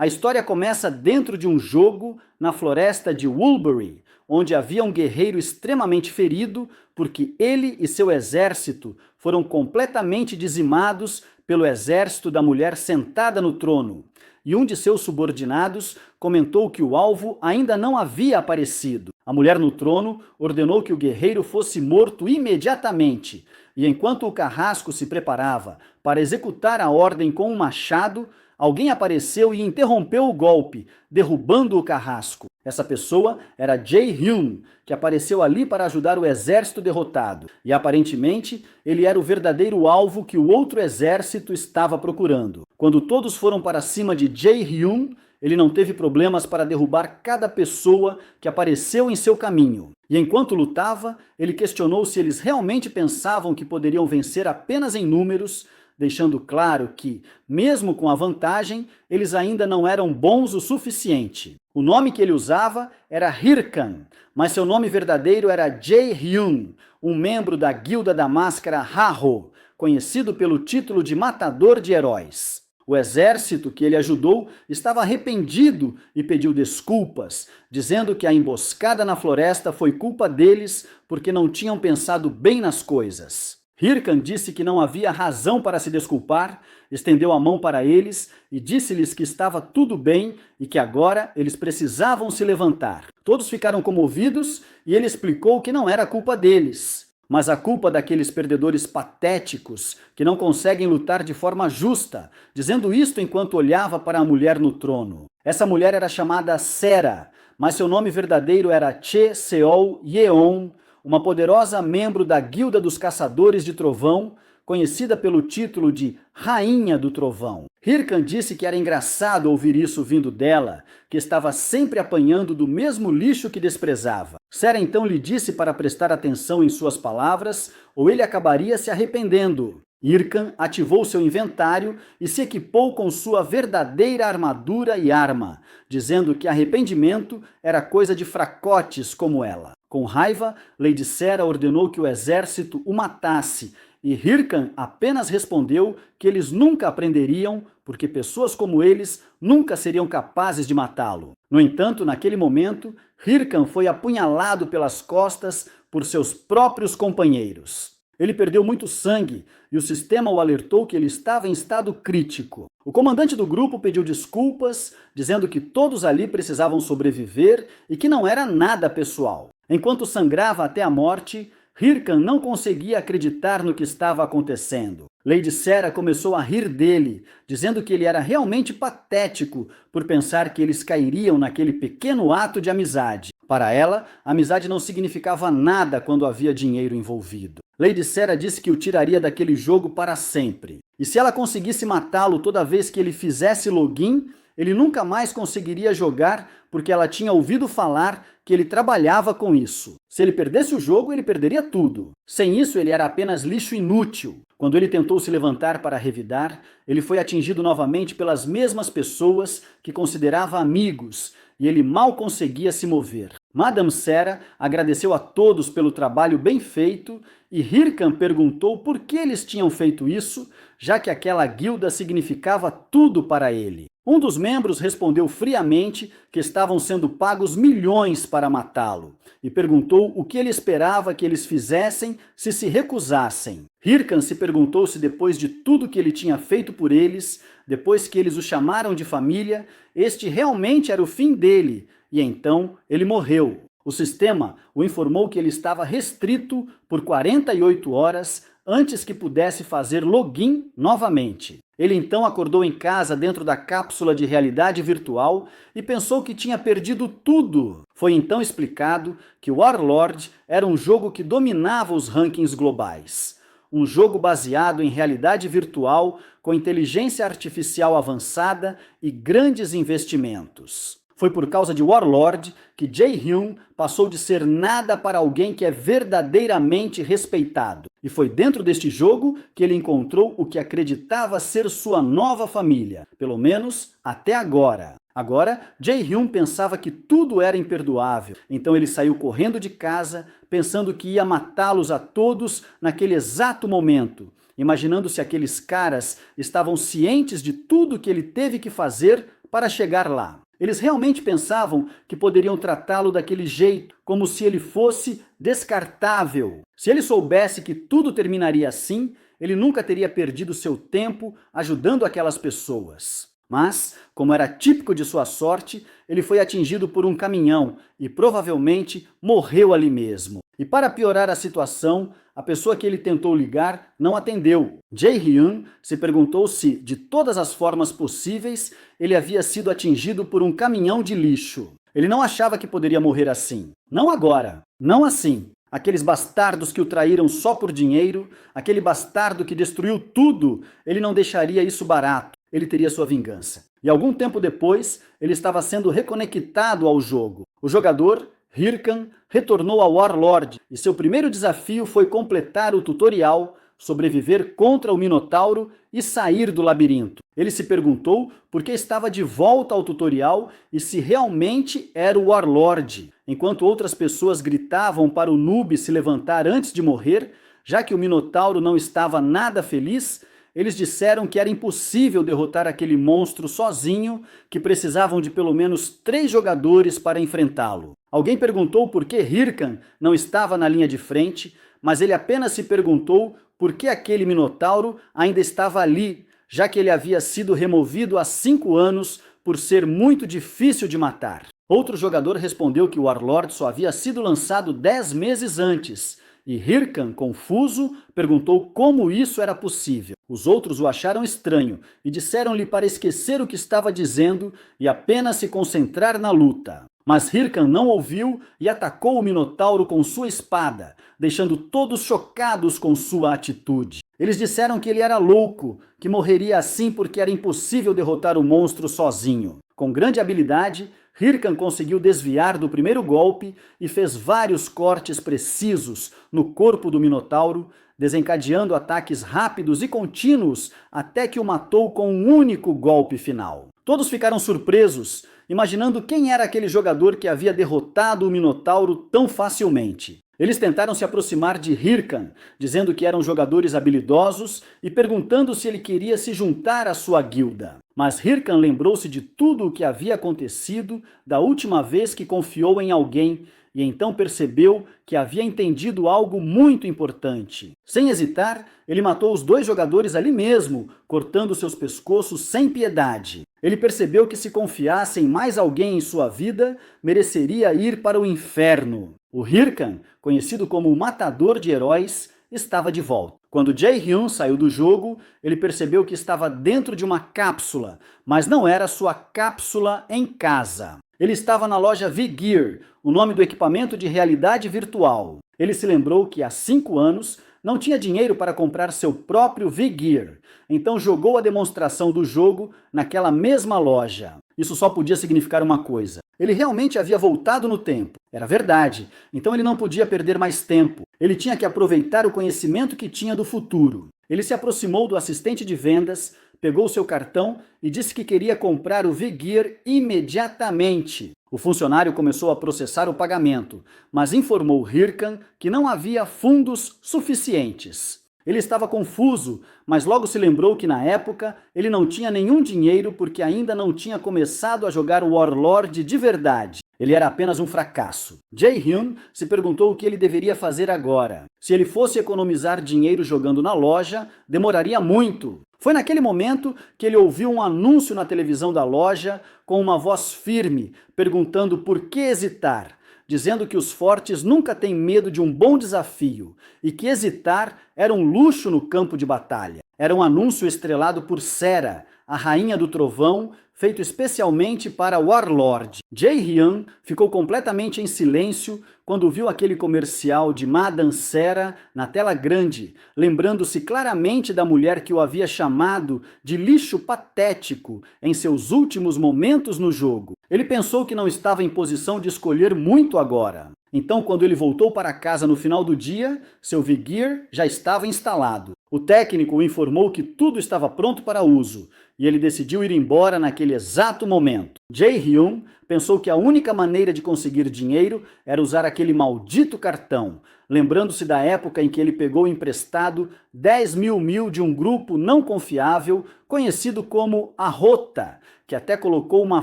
A história começa dentro de um jogo na floresta de Woolbury, onde havia um guerreiro extremamente ferido porque ele e seu exército foram completamente dizimados pelo exército da mulher sentada no trono. E um de seus subordinados comentou que o alvo ainda não havia aparecido. A mulher no trono ordenou que o guerreiro fosse morto imediatamente, e enquanto o carrasco se preparava para executar a ordem com um machado, alguém apareceu e interrompeu o golpe, derrubando o carrasco. Essa pessoa era Jae-hyun, que apareceu ali para ajudar o exército derrotado. E aparentemente, ele era o verdadeiro alvo que o outro exército estava procurando. Quando todos foram para cima de Jae-hyun, ele não teve problemas para derrubar cada pessoa que apareceu em seu caminho. E enquanto lutava, ele questionou se eles realmente pensavam que poderiam vencer apenas em números, deixando claro que, mesmo com a vantagem, eles ainda não eram bons o suficiente. O nome que ele usava era Hirkan, mas seu nome verdadeiro era Jae-hyun, um membro da guilda da máscara Haho, conhecido pelo título de Matador de Heróis. O exército que ele ajudou estava arrependido e pediu desculpas, dizendo que a emboscada na floresta foi culpa deles porque não tinham pensado bem nas coisas. Hirkan disse que não havia razão para se desculpar, estendeu a mão para eles e disse-lhes que estava tudo bem e que agora eles precisavam se levantar. Todos ficaram comovidos e ele explicou que não era culpa deles, mas a culpa daqueles perdedores patéticos que não conseguem lutar de forma justa, dizendo isto enquanto olhava para a mulher no trono. Essa mulher era chamada Sera, mas seu nome verdadeiro era Che Seol-yeon, uma poderosa membro da Guilda dos Caçadores de Trovão, conhecida pelo título de Rainha do Trovão. Hirkan disse que era engraçado ouvir isso vindo dela, que estava sempre apanhando do mesmo lixo que desprezava. Sera então lhe disse para prestar atenção em suas palavras, ou ele acabaria se arrependendo. Hirkan ativou seu inventário e se equipou com sua verdadeira armadura e arma, dizendo que arrependimento era coisa de fracotes como ela. Com raiva, Lady Sera ordenou que o exército o matasse, e Hirkan apenas respondeu que eles nunca aprenderiam, porque pessoas como eles nunca seriam capazes de matá-lo. No entanto, naquele momento, Hirkan foi apunhalado pelas costas por seus próprios companheiros. Ele perdeu muito sangue e o sistema o alertou que ele estava em estado crítico. O comandante do grupo pediu desculpas, dizendo que todos ali precisavam sobreviver e que não era nada pessoal. Enquanto sangrava até a morte, Hirkan não conseguia acreditar no que estava acontecendo. Lady Sera começou a rir dele, dizendo que ele era realmente patético por pensar que eles cairiam naquele pequeno ato de amizade. Para ela, amizade não significava nada quando havia dinheiro envolvido. Lady Sera disse que o tiraria daquele jogo para sempre. E se ela conseguisse matá-lo toda vez que ele fizesse login, ele nunca mais conseguiria jogar porque ela tinha ouvido falar que ele trabalhava com isso. Se ele perdesse o jogo, ele perderia tudo. Sem isso, ele era apenas lixo inútil. Quando ele tentou se levantar para revidar, ele foi atingido novamente pelas mesmas pessoas que considerava amigos, e ele mal conseguia se mover. Madame Sera agradeceu a todos pelo trabalho bem feito e Hirkan perguntou por que eles tinham feito isso, já que aquela guilda significava tudo para ele. Um dos membros respondeu friamente que estavam sendo pagos milhões para matá-lo e perguntou o que ele esperava que eles fizessem se recusassem. Hirkan se perguntou se depois de tudo que ele tinha feito por eles, depois que eles o chamaram de família, este realmente era o fim dele, e então ele morreu. O sistema o informou que ele estava restrito por 48 horas antes que pudesse fazer login novamente. Ele então acordou em casa dentro da cápsula de realidade virtual e pensou que tinha perdido tudo. Foi então explicado que o Warlord era um jogo que dominava os rankings globais. Um jogo baseado em realidade virtual, com inteligência artificial avançada e grandes investimentos. Foi por causa de Warlord que Jae-hyun passou de ser nada para alguém que é verdadeiramente respeitado. E foi dentro deste jogo que ele encontrou o que acreditava ser sua nova família, pelo menos até agora. Agora, Jae-hyun pensava que tudo era imperdoável, então ele saiu correndo de casa, pensando que ia matá-los a todos naquele exato momento, imaginando se aqueles caras estavam cientes de tudo que ele teve que fazer para chegar lá. Eles realmente pensavam que poderiam tratá-lo daquele jeito, como se ele fosse descartável. Se ele soubesse que tudo terminaria assim, ele nunca teria perdido seu tempo ajudando aquelas pessoas. Mas, como era típico de sua sorte, ele foi atingido por um caminhão e provavelmente morreu ali mesmo. E para piorar a situação, a pessoa que ele tentou ligar não atendeu. Jae-hyun se perguntou se, de todas as formas possíveis, ele havia sido atingido por um caminhão de lixo. Ele não achava que poderia morrer assim. Não agora, não assim. Aqueles bastardos que o traíram só por dinheiro, aquele bastardo que destruiu tudo, ele não deixaria isso barato. Ele teria sua vingança. E algum tempo depois, ele estava sendo reconectado ao jogo. O jogador, Hirkan, retornou ao Warlord e seu primeiro desafio foi completar o tutorial, sobreviver contra o Minotauro e sair do labirinto. Ele se perguntou por que estava de volta ao tutorial e se realmente era o Warlord. Enquanto outras pessoas gritavam para o noob se levantar antes de morrer, já que o Minotauro não estava nada feliz, eles disseram que era impossível derrotar aquele monstro sozinho, que precisavam de pelo menos 3 jogadores para enfrentá-lo. Alguém perguntou por que Hirkan não estava na linha de frente, mas ele apenas se perguntou por que aquele Minotauro ainda estava ali, já que ele havia sido removido há 5 anos por ser muito difícil de matar. Outro jogador respondeu que o Warlord só havia sido lançado 10 meses antes, e Hirkan, confuso, perguntou como isso era possível. Os outros o acharam estranho e disseram-lhe para esquecer o que estava dizendo e apenas se concentrar na luta. Mas Hirkan não ouviu e atacou o Minotauro com sua espada, deixando todos chocados com sua atitude. Eles disseram que ele era louco, que morreria assim porque era impossível derrotar o monstro sozinho. Com grande habilidade, Hirkan conseguiu desviar do primeiro golpe e fez vários cortes precisos no corpo do Minotauro, desencadeando ataques rápidos e contínuos até que o matou com um único golpe final. Todos ficaram surpresos, imaginando quem era aquele jogador que havia derrotado o Minotauro tão facilmente. Eles tentaram se aproximar de Hirkan, dizendo que eram jogadores habilidosos e perguntando se ele queria se juntar à sua guilda. Mas Hirkan lembrou-se de tudo o que havia acontecido da última vez que confiou em alguém e então percebeu que havia entendido algo muito importante. Sem hesitar, ele matou os 2 jogadores ali mesmo, cortando seus pescoços sem piedade. Ele percebeu que se confiasse em mais alguém em sua vida, mereceria ir para o inferno. O Hirkan, conhecido como o matador de heróis, estava de volta. Quando Jae-hyun saiu do jogo, ele percebeu que estava dentro de uma cápsula, mas não era sua cápsula em casa. Ele estava na loja V-Gear, o nome do equipamento de realidade virtual. Ele se lembrou que há 5 anos não tinha dinheiro para comprar seu próprio V-Gear, então jogou a demonstração do jogo naquela mesma loja. Isso só podia significar uma coisa: ele realmente havia voltado no tempo. Era verdade, então ele não podia perder mais tempo. Ele tinha que aproveitar o conhecimento que tinha do futuro. Ele se aproximou do assistente de vendas, pegou seu cartão e disse que queria comprar o V-Gear imediatamente. O funcionário começou a processar o pagamento, mas informou Hirkan que não havia fundos suficientes. Ele estava confuso, mas logo se lembrou que na época ele não tinha nenhum dinheiro porque ainda não tinha começado a jogar o Warlord de verdade. Ele era apenas um fracasso. Jae-hyun se perguntou o que ele deveria fazer agora. Se ele fosse economizar dinheiro jogando na loja, demoraria muito. Foi naquele momento que ele ouviu um anúncio na televisão da loja com uma voz firme, perguntando por que hesitar, dizendo que os fortes nunca têm medo de um bom desafio e que hesitar era um luxo no campo de batalha. Era um anúncio estrelado por Sera, a rainha do trovão, feito especialmente para Warlord. Jae-hyun ficou completamente em silêncio quando viu aquele comercial de Madame Sera na tela grande, lembrando-se claramente da mulher que o havia chamado de lixo patético em seus últimos momentos no jogo. Ele pensou que não estava em posição de escolher muito agora. Então, quando ele voltou para casa no final do dia, seu V-Gear já estava instalado. O técnico o informou que tudo estava pronto para uso e ele decidiu ir embora naquele exato momento. Jae-hyun pensou que a única maneira de conseguir dinheiro era usar aquele maldito cartão, lembrando-se da época em que ele pegou emprestado 10 mil de um grupo não confiável conhecido como a Rota, que até colocou uma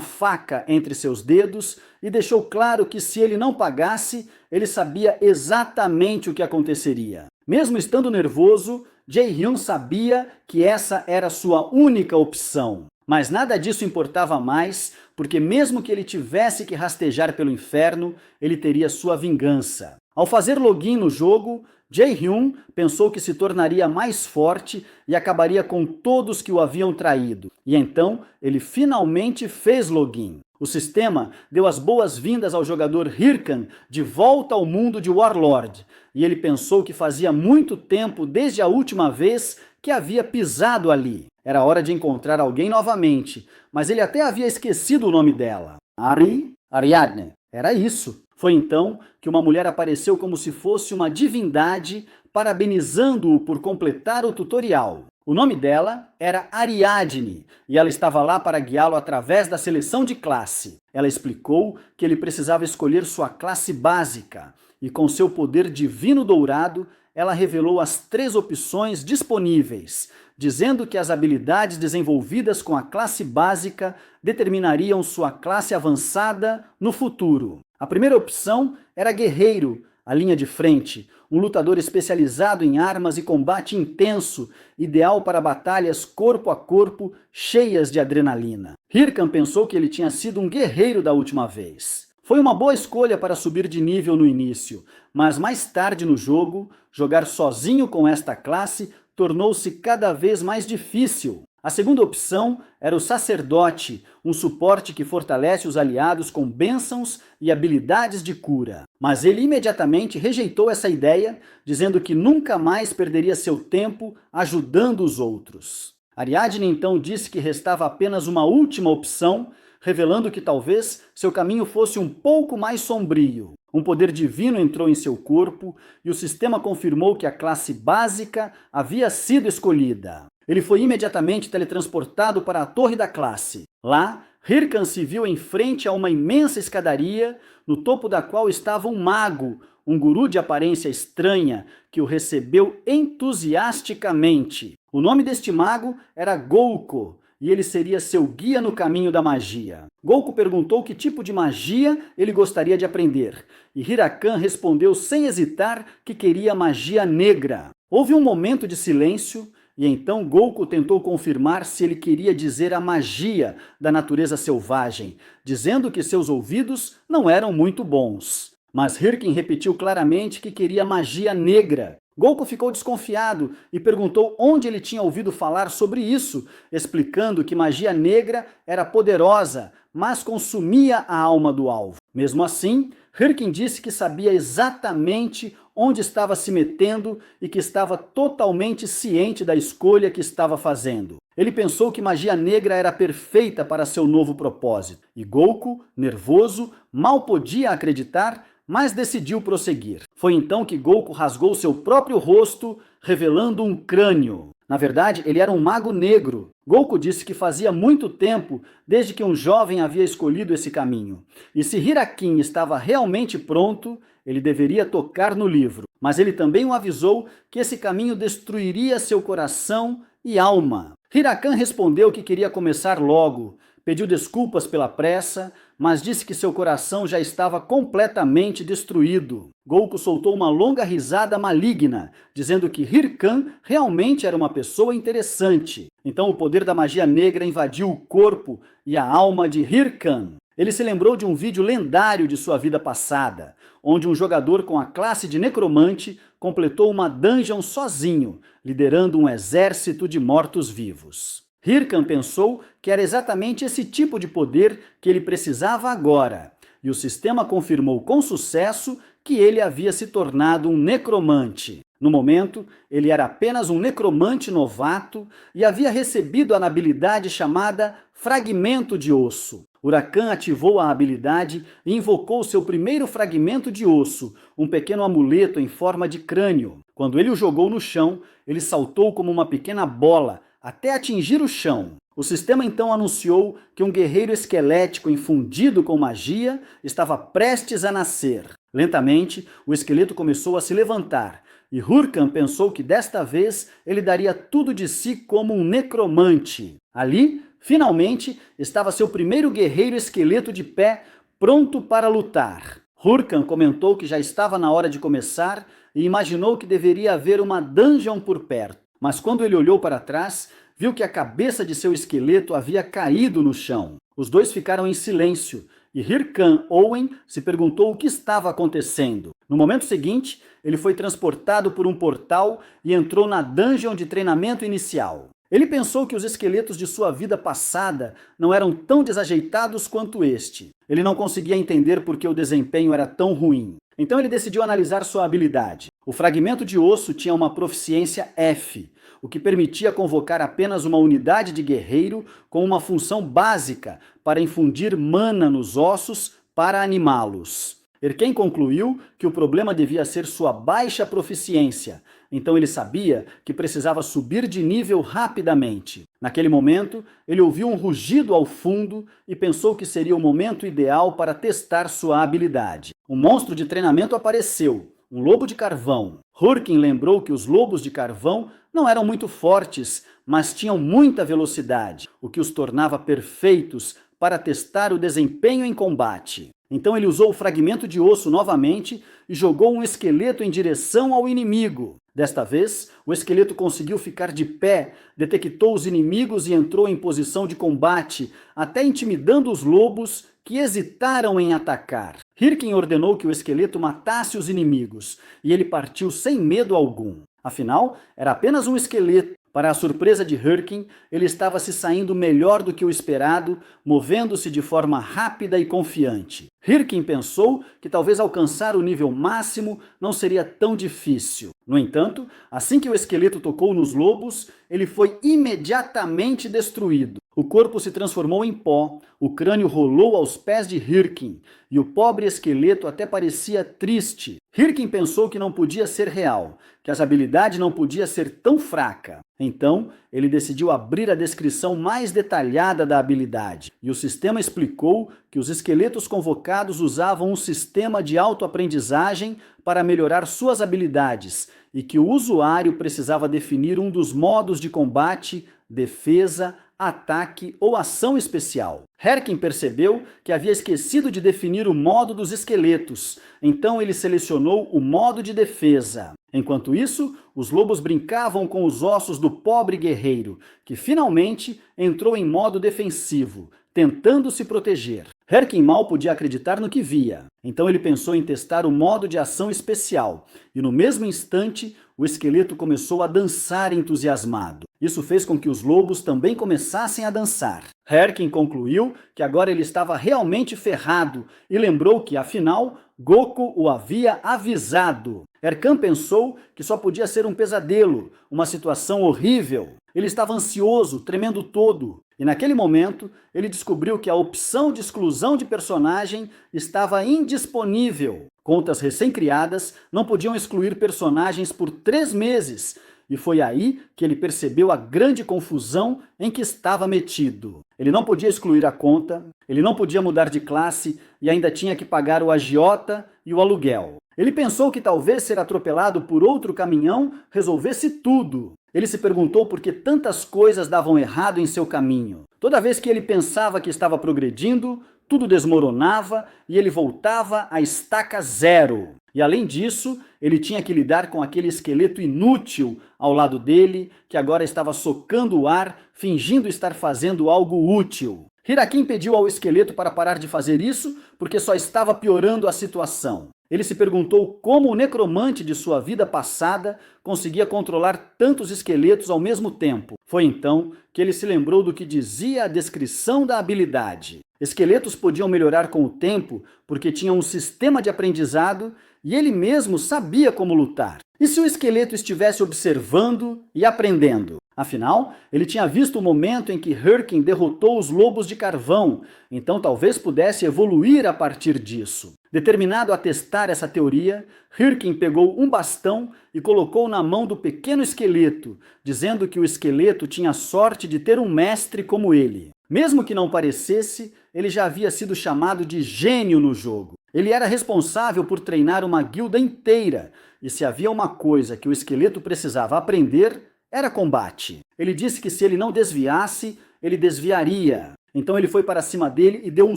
faca entre seus dedos e deixou claro que se ele não pagasse, ele sabia exatamente o que aconteceria. Mesmo estando nervoso, Jae-hyun sabia que essa era sua única opção. Mas nada disso importava mais, porque mesmo que ele tivesse que rastejar pelo inferno, ele teria sua vingança. Ao fazer login no jogo, Jae-hyun pensou que se tornaria mais forte e acabaria com todos que o haviam traído. E então, ele finalmente fez login. O sistema deu as boas-vindas ao jogador Hirkan de volta ao mundo de Warlord, e ele pensou que fazia muito tempo desde a última vez que havia pisado ali. Era hora de encontrar alguém novamente, mas ele até havia esquecido o nome dela. Ariadne. Era isso. Foi então que uma mulher apareceu como se fosse uma divindade, parabenizando-o por completar o tutorial. O nome dela era Ariadne, e ela estava lá para guiá-lo através da seleção de classe. Ela explicou que ele precisava escolher sua classe básica, e com seu poder divino dourado, ela revelou as 3 opções disponíveis, dizendo que as habilidades desenvolvidas com a classe básica determinariam sua classe avançada no futuro. A primeira opção era guerreiro, a linha de frente, um lutador especializado em armas e combate intenso, ideal para batalhas corpo a corpo, cheias de adrenalina. Hirkan pensou que ele tinha sido um guerreiro da última vez. Foi uma boa escolha para subir de nível no início, mas mais tarde no jogo, jogar sozinho com esta classe tornou-se cada vez mais difícil. A segunda opção era o sacerdote, um suporte que fortalece os aliados com bênçãos e habilidades de cura. Mas ele imediatamente rejeitou essa ideia, dizendo que nunca mais perderia seu tempo ajudando os outros. Ariadne então disse que restava apenas uma última opção, revelando que talvez seu caminho fosse um pouco mais sombrio. Um poder divino entrou em seu corpo e o sistema confirmou que a classe básica havia sido escolhida. Ele foi imediatamente teletransportado para a torre da classe. Lá, Hirkan se viu em frente a uma imensa escadaria, no topo da qual estava um mago, um guru de aparência estranha, que o recebeu entusiasticamente. O nome deste mago era Gouko, e ele seria seu guia no caminho da magia. Gouko perguntou que tipo de magia ele gostaria de aprender, e Hirakan respondeu sem hesitar que queria magia negra. Houve um momento de silêncio, e então Gouko tentou confirmar se ele queria dizer a magia da natureza selvagem, dizendo que seus ouvidos não eram muito bons. Mas Hirkan repetiu claramente que queria magia negra. Gouko ficou desconfiado e perguntou onde ele tinha ouvido falar sobre isso, explicando que magia negra era poderosa, mas consumia a alma do alvo. Mesmo assim, Hirkan disse que sabia exatamente onde estava se metendo e que estava totalmente ciente da escolha que estava fazendo. Ele pensou que magia negra era perfeita para seu novo propósito. E Gouko, nervoso, mal podia acreditar, mas decidiu prosseguir. Foi então que Gouko rasgou seu próprio rosto, revelando um crânio. Na verdade, ele era um mago negro. Gouko disse que fazia muito tempo desde que um jovem havia escolhido esse caminho. E se Hirakin estava realmente pronto, ele deveria tocar no livro. Mas ele também o avisou que esse caminho destruiria seu coração e alma. Hirakan respondeu que queria começar logo. Pediu desculpas pela pressa, mas disse que seu coração já estava completamente destruído. Gouko soltou uma longa risada maligna, dizendo que Hirkan realmente era uma pessoa interessante. Então o poder da magia negra invadiu o corpo e a alma de Hirkan. Ele se lembrou de um vídeo lendário de sua vida passada, onde um jogador com a classe de necromante completou uma dungeon sozinho, liderando um exército de mortos-vivos. Hirkan pensou que era exatamente esse tipo de poder que ele precisava agora, e o sistema confirmou com sucesso que ele havia se tornado um necromante. No momento, ele era apenas um necromante novato e havia recebido a habilidade chamada Fragmento de Osso. Huracan ativou a habilidade e invocou seu primeiro fragmento de osso, um pequeno amuleto em forma de crânio. Quando ele o jogou no chão, ele saltou como uma pequena bola até atingir o chão. O sistema então anunciou que um guerreiro esquelético infundido com magia estava prestes a nascer. Lentamente, o esqueleto começou a se levantar, e Hurkan pensou que desta vez ele daria tudo de si como um necromante. Ali, finalmente, estava seu primeiro guerreiro esqueleto de pé, pronto para lutar. Hurkan comentou que já estava na hora de começar e imaginou que deveria haver uma dungeon por perto. Mas quando ele olhou para trás, viu que a cabeça de seu esqueleto havia caído no chão. Os dois ficaram em silêncio e Hyrcan Owen se perguntou o que estava acontecendo. No momento seguinte, ele foi transportado por um portal e entrou na dungeon de treinamento inicial. Ele pensou que os esqueletos de sua vida passada não eram tão desajeitados quanto este. Ele não conseguia entender por que o desempenho era tão ruim. Então ele decidiu analisar sua habilidade. O fragmento de osso tinha uma proficiência F, o que permitia convocar apenas uma unidade de guerreiro com uma função básica para infundir mana nos ossos para animá-los. Erken concluiu que o problema devia ser sua baixa proficiência, então ele sabia que precisava subir de nível rapidamente. Naquele momento, ele ouviu um rugido ao fundo e pensou que seria o momento ideal para testar sua habilidade. Um monstro de treinamento apareceu, um lobo de carvão. Hurkin lembrou que os lobos de carvão não eram muito fortes, mas tinham muita velocidade, o que os tornava perfeitos para testar o desempenho em combate. Então ele usou o fragmento de osso novamente e jogou um esqueleto em direção ao inimigo. Desta vez, o esqueleto conseguiu ficar de pé, detectou os inimigos e entrou em posição de combate, até intimidando os lobos que hesitaram em atacar. Hyrkin ordenou que o esqueleto matasse os inimigos, e ele partiu sem medo algum. Afinal, era apenas um esqueleto. Para a surpresa de Hyrkin, ele estava se saindo melhor do que o esperado, movendo-se de forma rápida e confiante. Hyrkin pensou que talvez alcançar o nível máximo não seria tão difícil. No entanto, assim que o esqueleto tocou nos lobos, ele foi imediatamente destruído. O corpo se transformou em pó, o crânio rolou aos pés de Hyrkin, e o pobre esqueleto até parecia triste. Hyrkin pensou que não podia ser real, que essa habilidade não podia ser tão fraca. Então, ele decidiu abrir a descrição mais detalhada da habilidade, e o sistema explicou que os esqueletos convocados usavam um sistema de autoaprendizagem para melhorar suas habilidades, e que o usuário precisava definir um dos modos de combate, defesa, ataque ou ação especial. Hyrkin percebeu que havia esquecido de definir o modo dos esqueletos, então ele selecionou o modo de defesa. Enquanto isso, os lobos brincavam com os ossos do pobre guerreiro, que finalmente entrou em modo defensivo, tentando se proteger. Hyrkin mal podia acreditar no que via. Então ele pensou em testar o modo de ação especial, e no mesmo instante, o esqueleto começou a dançar entusiasmado. Isso fez com que os lobos também começassem a dançar. Hyrkin concluiu que agora ele estava realmente ferrado e lembrou que, afinal, Goku o havia avisado. Erkan pensou que só podia ser um pesadelo, uma situação horrível. Ele estava ansioso, tremendo todo. E naquele momento, ele descobriu que a opção de exclusão de personagem estava indisponível. Contas recém-criadas não podiam excluir personagens por 3 meses. E foi aí que ele percebeu a grande confusão em que estava metido. Ele não podia excluir a conta, ele não podia mudar de classe e ainda tinha que pagar o agiota e o aluguel. Ele pensou que talvez ser atropelado por outro caminhão resolvesse tudo. Ele se perguntou por que tantas coisas davam errado em seu caminho. Toda vez que ele pensava que estava progredindo, tudo desmoronava e ele voltava à estaca zero. E além disso, ele tinha que lidar com aquele esqueleto inútil ao lado dele, que agora estava socando o ar, fingindo estar fazendo algo útil. Hirakin pediu ao esqueleto para parar de fazer isso, porque só estava piorando a situação. Ele se perguntou como o necromante de sua vida passada conseguia controlar tantos esqueletos ao mesmo tempo. Foi então que ele se lembrou do que dizia a descrição da habilidade. Esqueletos podiam melhorar com o tempo porque tinham um sistema de aprendizado e ele mesmo sabia como lutar. E se o esqueleto estivesse observando e aprendendo? Afinal, ele tinha visto o momento em que Hirkin derrotou os lobos de carvão, então talvez pudesse evoluir a partir disso. Determinado a testar essa teoria, Hirkin pegou um bastão e colocou na mão do pequeno esqueleto, dizendo que o esqueleto tinha sorte de ter um mestre como ele. Mesmo que não parecesse, ele já havia sido chamado de gênio no jogo. Ele era responsável por treinar uma guilda inteira, e se havia uma coisa que o esqueleto precisava aprender, era combate. Ele disse que se ele não desviasse, ele desviaria. Então ele foi para cima dele e deu um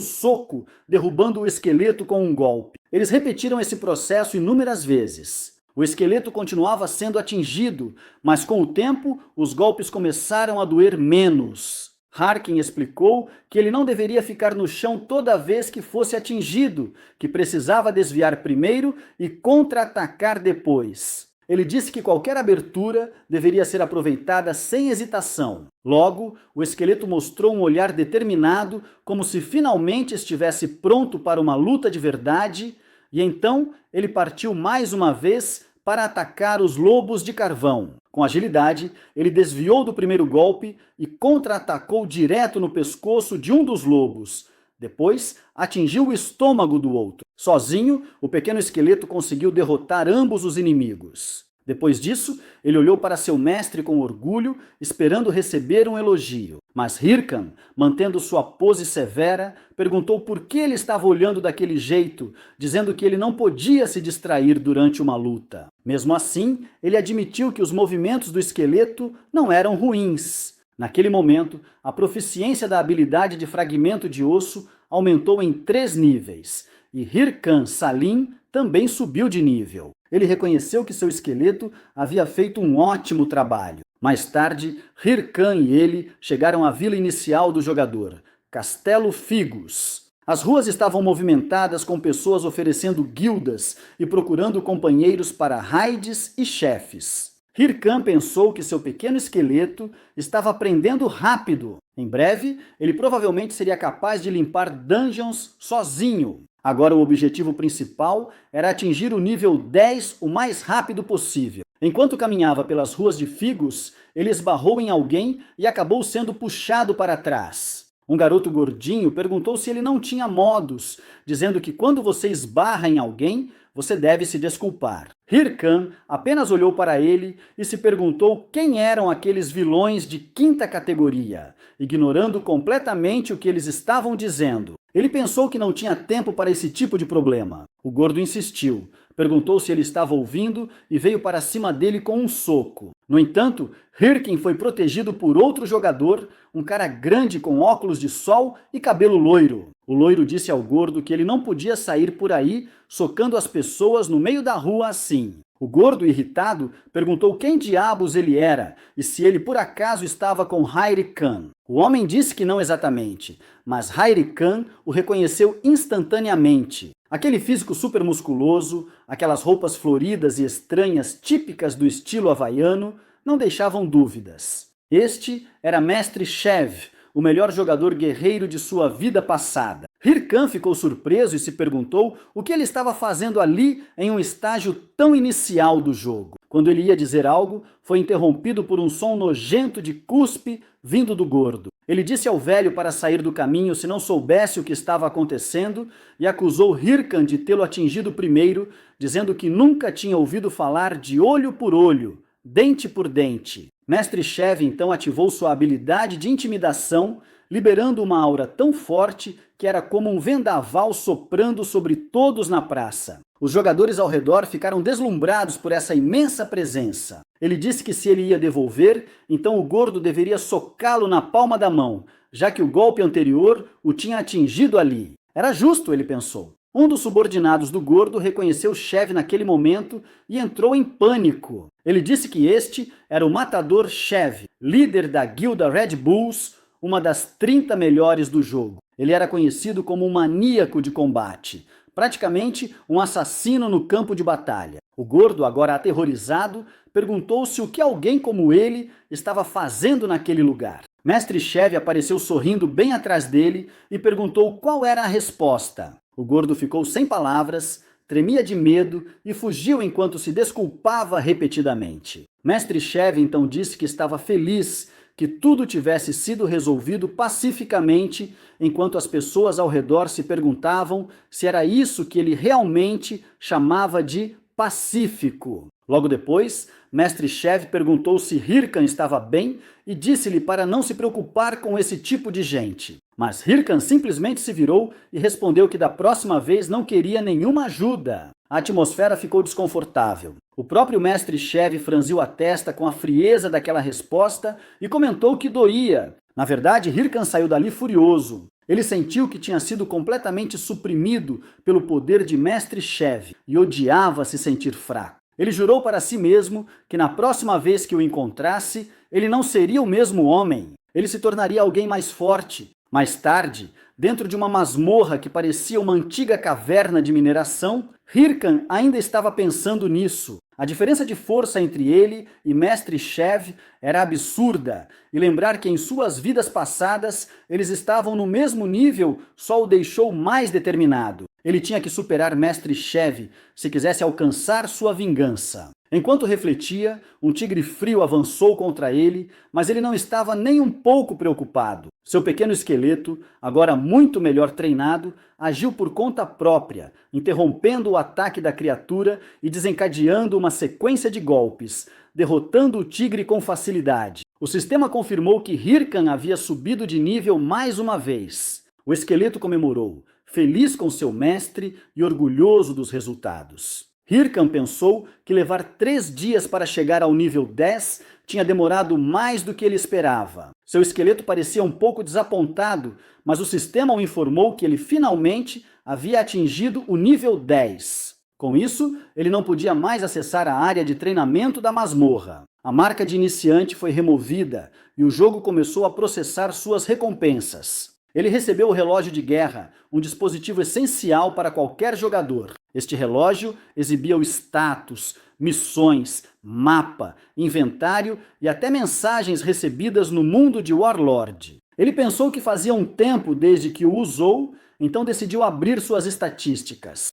soco, derrubando o esqueleto com um golpe. Eles repetiram esse processo inúmeras vezes. O esqueleto continuava sendo atingido, mas com o tempo, os golpes começaram a doer menos. Harkin explicou que ele não deveria ficar no chão toda vez que fosse atingido, que precisava desviar primeiro e contra-atacar depois. Ele disse que qualquer abertura deveria ser aproveitada sem hesitação. Logo, o esqueleto mostrou um olhar determinado, como se finalmente estivesse pronto para uma luta de verdade, e então ele partiu mais uma vez para atacar os lobos de carvão. Com agilidade, ele desviou do primeiro golpe e contra-atacou direto no pescoço de um dos lobos. Depois, atingiu o estômago do outro. Sozinho, o pequeno esqueleto conseguiu derrotar ambos os inimigos. Depois disso, ele olhou para seu mestre com orgulho, esperando receber um elogio. Mas Hirkan, mantendo sua pose severa, perguntou por que ele estava olhando daquele jeito, dizendo que ele não podia se distrair durante uma luta. Mesmo assim, ele admitiu que os movimentos do esqueleto não eram ruins. Naquele momento, a proficiência da habilidade de fragmento de osso aumentou em 3 níveis, e Hirkan Salim também subiu de nível. Ele reconheceu que seu esqueleto havia feito um ótimo trabalho. Mais tarde, Hirkan e ele chegaram à vila inicial do jogador, Castelo Figos. As ruas estavam movimentadas com pessoas oferecendo guildas e procurando companheiros para raids e chefes. Hirkan pensou que seu pequeno esqueleto estava aprendendo rápido. Em breve, ele provavelmente seria capaz de limpar dungeons sozinho. Agora o objetivo principal era atingir o nível 10 o mais rápido possível. Enquanto caminhava pelas ruas de Figos, ele esbarrou em alguém e acabou sendo puxado para trás. Um garoto gordinho perguntou se ele não tinha modos, dizendo que quando você esbarra em alguém, você deve se desculpar. Hirkan apenas olhou para ele e se perguntou quem eram aqueles vilões de 5ª categoria, ignorando completamente o que eles estavam dizendo. Ele pensou que não tinha tempo para esse tipo de problema. O gordo insistiu, perguntou se ele estava ouvindo e veio para cima dele com um soco. No entanto, Hirkin foi protegido por outro jogador, um cara grande com óculos de sol e cabelo loiro. O loiro disse ao gordo que ele não podia sair por aí socando as pessoas no meio da rua assim. O gordo, irritado, perguntou quem diabos ele era e se ele por acaso estava com Hairi Khan. O homem disse que não exatamente, mas Hairi Khan o reconheceu instantaneamente. Aquele físico supermusculoso, aquelas roupas floridas e estranhas típicas do estilo havaiano, não deixavam dúvidas. Este era Mestre Shev, o melhor jogador guerreiro de sua vida passada. Hirkan ficou surpreso e se perguntou o que ele estava fazendo ali em um estágio tão inicial do jogo. Quando ele ia dizer algo, foi interrompido por um som nojento de cuspe vindo do gordo. Ele disse ao velho para sair do caminho se não soubesse o que estava acontecendo e acusou Hirkan de tê-lo atingido primeiro, dizendo que nunca tinha ouvido falar de olho por olho, dente por dente. Mestre Shev então ativou sua habilidade de intimidação, liberando uma aura tão forte que era como um vendaval soprando sobre todos na praça. Os jogadores ao redor ficaram deslumbrados por essa imensa presença. Ele disse que se ele ia devolver, então o gordo deveria socá-lo na palma da mão, já que o golpe anterior o tinha atingido ali. Era justo, ele pensou. Um dos subordinados do gordo reconheceu Shev naquele momento e entrou em pânico. Ele disse que este era o matador Shev, líder da guilda Red Bulls, uma das 30 melhores do jogo. Ele era conhecido como um maníaco de combate, praticamente um assassino no campo de batalha. O gordo, agora aterrorizado, perguntou-se o que alguém como ele estava fazendo naquele lugar. Mestre Shev apareceu sorrindo bem atrás dele e perguntou qual era a resposta. O gordo ficou sem palavras, tremia de medo e fugiu enquanto se desculpava repetidamente. Mestre Chev então disse que estava feliz que tudo tivesse sido resolvido pacificamente, enquanto as pessoas ao redor se perguntavam se era isso que ele realmente chamava de pacífico. Logo depois, Mestre Chev perguntou se Hirkan estava bem e disse-lhe para não se preocupar com esse tipo de gente. Mas Hirkan simplesmente se virou e respondeu que da próxima vez não queria nenhuma ajuda. A atmosfera ficou desconfortável. O próprio Mestre Chev franziu a testa com a frieza daquela resposta e comentou que doía. Na verdade, Hirkan saiu dali furioso. Ele sentiu que tinha sido completamente suprimido pelo poder de Mestre Chev e odiava se sentir fraco. Ele jurou para si mesmo que na próxima vez que o encontrasse, ele não seria o mesmo homem. Ele se tornaria alguém mais forte. Mais tarde, dentro de uma masmorra que parecia uma antiga caverna de mineração, Hirkan ainda estava pensando nisso. A diferença de força entre ele e Mestre Chev era absurda, e lembrar que em suas vidas passadas eles estavam no mesmo nível só o deixou mais determinado. Ele tinha que superar Mestre Chev se quisesse alcançar sua vingança. Enquanto refletia, um tigre frio avançou contra ele, mas ele não estava nem um pouco preocupado. Seu pequeno esqueleto, agora muito melhor treinado, agiu por conta própria, interrompendo o ataque da criatura e desencadeando uma sequência de golpes, derrotando o tigre com facilidade. O sistema confirmou que Hirkan havia subido de nível mais uma vez. O esqueleto comemorou, feliz com seu mestre e orgulhoso dos resultados. Hirkan pensou que levar 3 dias para chegar ao nível 10 tinha demorado mais do que ele esperava. Seu esqueleto parecia um pouco desapontado, mas o sistema o informou que ele finalmente havia atingido o nível 10. Com isso, ele não podia mais acessar a área de treinamento da masmorra. A marca de iniciante foi removida e o jogo começou a processar suas recompensas. Ele recebeu o relógio de guerra, um dispositivo essencial para qualquer jogador. Este relógio exibia o status, missões, mapa, inventário e até mensagens recebidas no mundo de Warlord. Ele pensou que fazia um tempo desde que o usou, então decidiu abrir suas estatísticas.